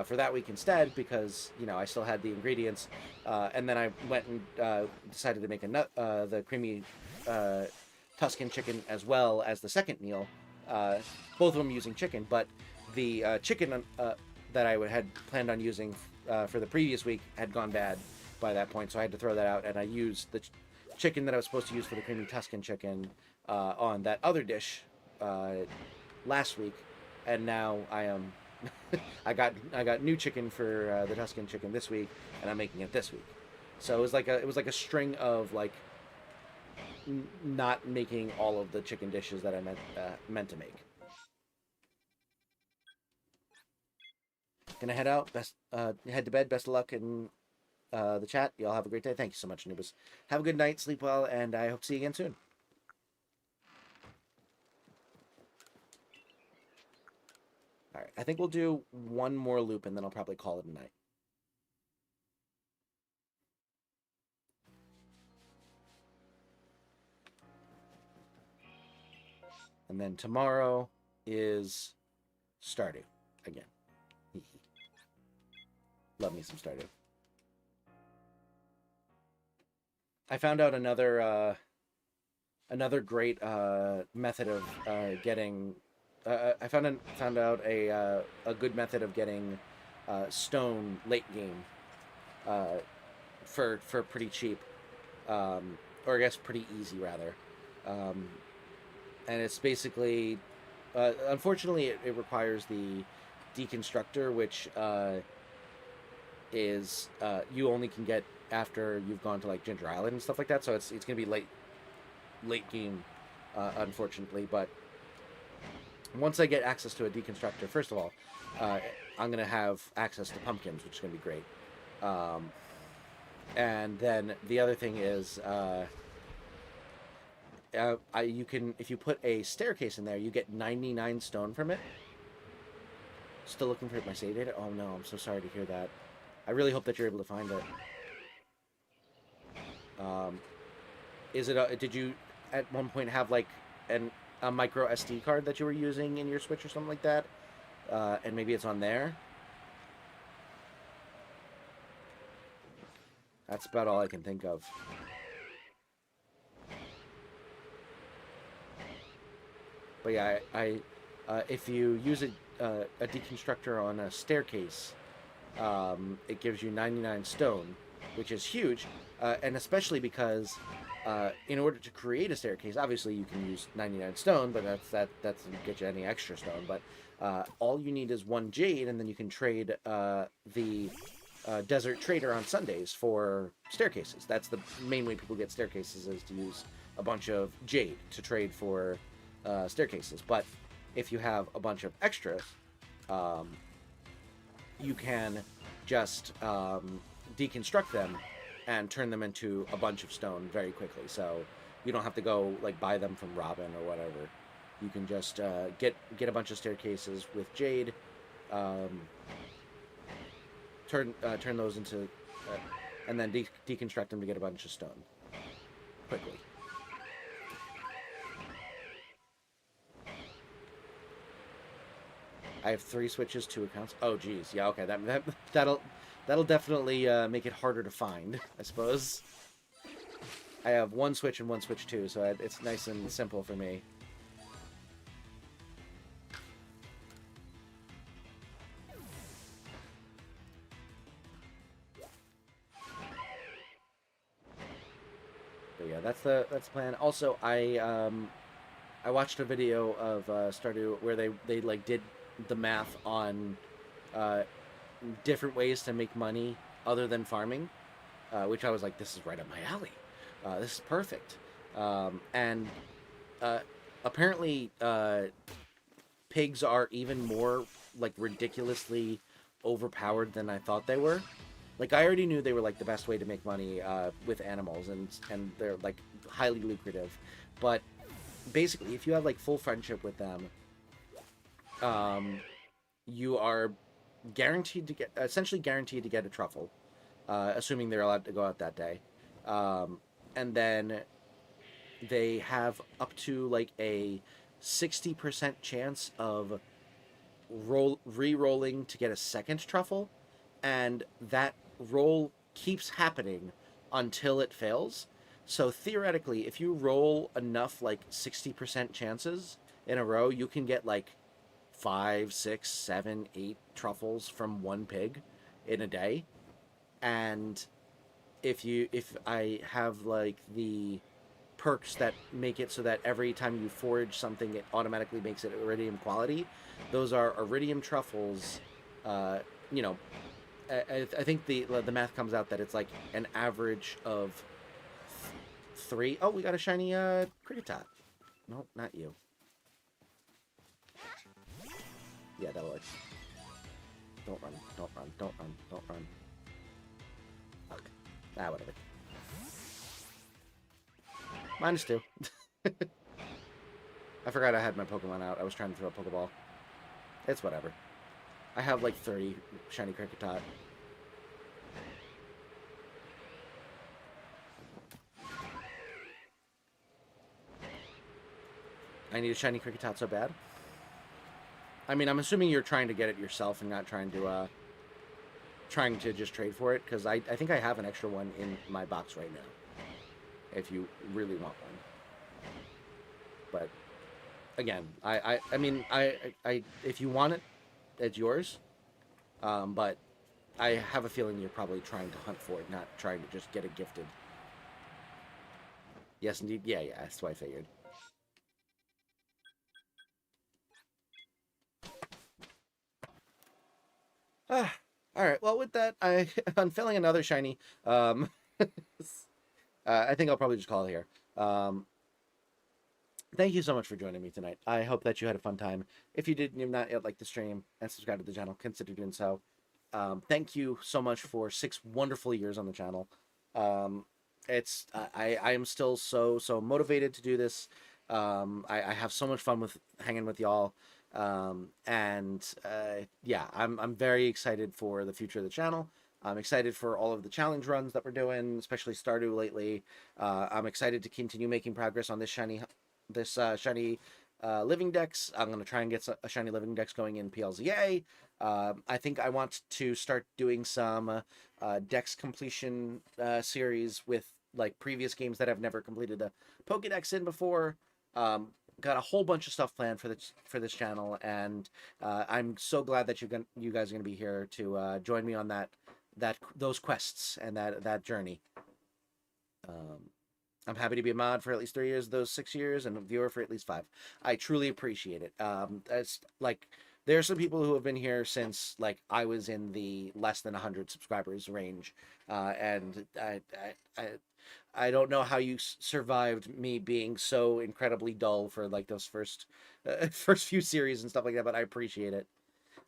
for that week instead, because I still had the ingredients. And then I went and decided to make the creamy Tuscan chicken as well as the second meal, both of them using chicken, but the chicken that I had planned on using for the previous week had gone bad by that point, so I had to throw that out, and I used the chicken that I was supposed to use for the creamy Tuscan chicken on that other dish last week, and now I am I got new chicken for the Tuscan chicken this week, and I'm making it this week. So it was like a string of like not making all of the chicken dishes that I meant to make. Gonna head out. Head to bed. Best of luck in the chat. Y'all have a great day. Thank you so much, Anubis. Have a good night. Sleep well, and I hope to see you again soon. All right. I think we'll do one more loop, and then I'll probably call it a night. And then tomorrow is Stardew again. Love me some Stardew. I found out another great method of getting. I found out a good method of getting stone late game for pretty cheap, or I guess pretty easy rather. And it's basically, unfortunately, it requires the deconstructor, which is you only can get after you've gone to like Ginger Island and stuff like that. So it's gonna be late game, unfortunately. But once I get access to a deconstructor, first of all, I'm gonna have access to pumpkins, which is gonna be great. And then the other thing is, you can, if you put a staircase in there, you get 99 stone from it. Still looking for my save data? Oh no, I'm so sorry to hear that. I really hope that you're able to find it. Is it did you at one point have like a micro SD card that you were using in your Switch or something like that? And maybe it's on there? That's about all I can think of. But yeah, if you use a deconstructor on a staircase, it gives you 99 stone, which is huge, and especially because in order to create a staircase, obviously you can use 99 stone, but that doesn't get you any extra stone. But all you need is 1 jade, and then you can trade the desert trader on Sundays for staircases. That's the main way people get staircases, is to use a bunch of jade to trade for staircases. But if you have a bunch of extras, you can just deconstruct them and turn them into a bunch of stone very quickly. So you don't have to go like buy them from Robin or whatever. You can just get a bunch of staircases with jade, turn those into, and then deconstruct them to get a bunch of stone quickly. I have 3 Switches, 2 accounts. Oh, geez. Yeah, okay. That'll definitely make it harder to find, I suppose. I have 1 Switch and 1 Switch 2, so it's nice and simple for me. But yeah, that's the plan. Also, I watched a video of Stardew where they like did the math on different ways to make money other than farming, which I was like, this is right up my alley. This is perfect. And apparently pigs are even more like ridiculously overpowered than I thought they were. Like, I already knew they were like the best way to make money with animals, and they're like highly lucrative. But basically, if you have like full friendship with them, you are essentially guaranteed to get a truffle, assuming they're allowed to go out that day. And then they have up to like a 60% chance of re-rolling to get a second truffle, and that roll keeps happening until it fails. So theoretically, if you roll enough like 60% chances in a row, you can get like 5, 6, 7, 8 truffles from 1 pig in a day. And if I have like the perks that make it so that every time you forage something, it automatically makes it iridium quality. Those are iridium truffles. You know, I think the math comes out that it's like an average of 3. Oh, we got a shiny Kricketot. No, not you. Yeah, that'll work. Don't run, don't run, don't run, don't run. Fuck. Ah, whatever. -2. I forgot I had my Pokemon out. I was trying to throw a Pokeball. It's whatever. I have like 30 shiny Kricketot. I need a shiny Kricketot so bad. I mean, I'm assuming you're trying to get it yourself and not trying to just trade for it, because I think I have an extra one in my box right now, if you really want one. But again, I mean, if you want it, it's yours. But I have a feeling you're probably trying to hunt for it, not trying to just get it gifted. Yes, indeed. Yeah, that's what I figured. All right. Well, with that, I'm filling another shiny. I think I'll probably just call it here. Thank you so much for joining me tonight. I hope that you had a fun time. If you did and you've not yet liked the stream and subscribed to the channel, consider doing so. Thank you so much for 6 wonderful years on the channel. I am still so motivated to do this. I have so much fun with hanging with y'all. Yeah, I'm very excited for the future of the channel. I'm excited for all of the challenge runs that we're doing, especially Stardew lately. I'm excited to continue making progress on this shiny living dex. I'm going to try and get a shiny living dex going in PLZA. I think I want to start doing some dex completion series with like previous games that I've never completed the pokedex in before. Got a whole bunch of stuff planned for this channel, and I'm so glad that you guys are going to be here to join me on those quests and that journey. I'm happy to be a mod for at least 3 years of those 6 years, and a viewer for at least 5. I truly appreciate it. It's like there are some people who have been here since like I was in the less than 100 subscribers range, and I don't know how you survived me being so incredibly dull for like those first few series and stuff like that, but I appreciate it.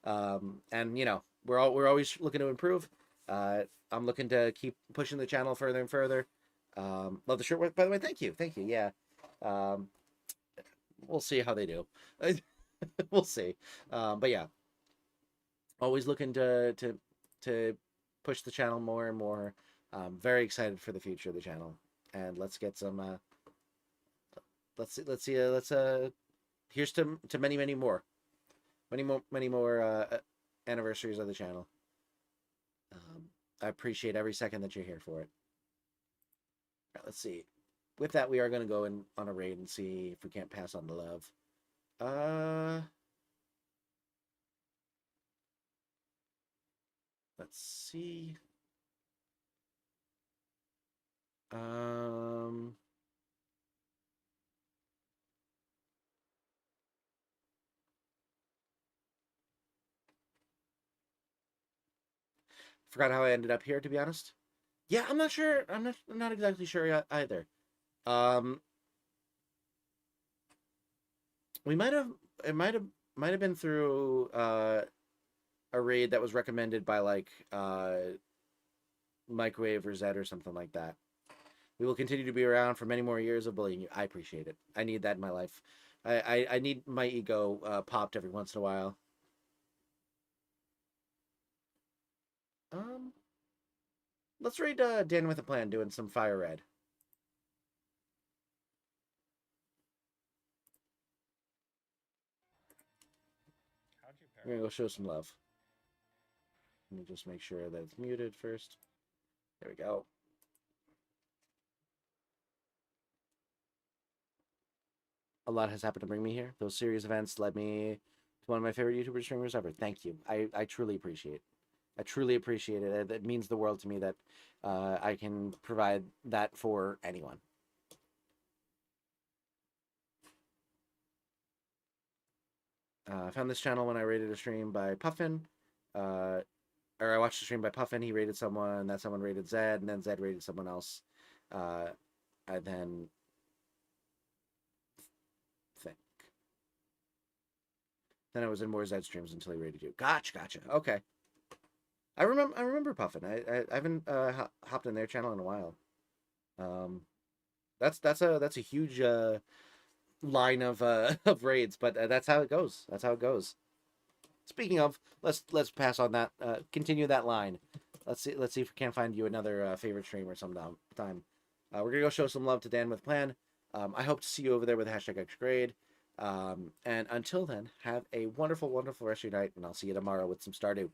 And you know, we're always looking to improve. I'm looking to keep pushing the channel further and further. Love the shirt, by the way. Thank you. Yeah. We'll see how they do. We'll see. But yeah, always looking to push the channel more and more. Very excited for the future of the channel, and let's get some. Let's here's to many more anniversaries of the channel. I appreciate every second that you're here for it. All right, let's see. With that, we are going to go in on a raid and see if we can't pass on the love. Let's see. Forgot how I ended up here, to be honest. Yeah, I'm not sure. I'm not exactly sure either. It might have been through a raid that was recommended by like Microwave or Zed or something like that. We will continue to be around for many more years of bullying you. I appreciate it. I need that in my life. I need my ego popped every once in a while. Let's raid Dan with a Plan doing some Fire Red. We're gonna go show some love. Let me just make sure that it's muted first. There we go. A lot has happened to bring me here. Those series events led me to one of my favorite YouTuber streamers ever. Thank you. I truly appreciate it. I truly appreciate it. It means the world to me that I can provide that for anyone. I found this channel when I rated a stream by Puffin. Or I watched a stream by Puffin. He rated someone. That someone rated Zed, and then Zed rated someone else. I then think. Then I was in more Zed streams until he rated you. Gotcha. Okay. I remember Puffin. I haven't hopped in their channel in a while. That's a huge line of of raids, but that's how it goes. That's how it goes. Speaking of, let's pass on that. Continue that line. Let's see if we can't find you another favorite streamer sometime. We're gonna go show some love to Dan with Plan. I hope to see you over there with hashtag #ElectriCrew. And until then, have a wonderful, wonderful rest of your night, and I'll see you tomorrow with some Stardew.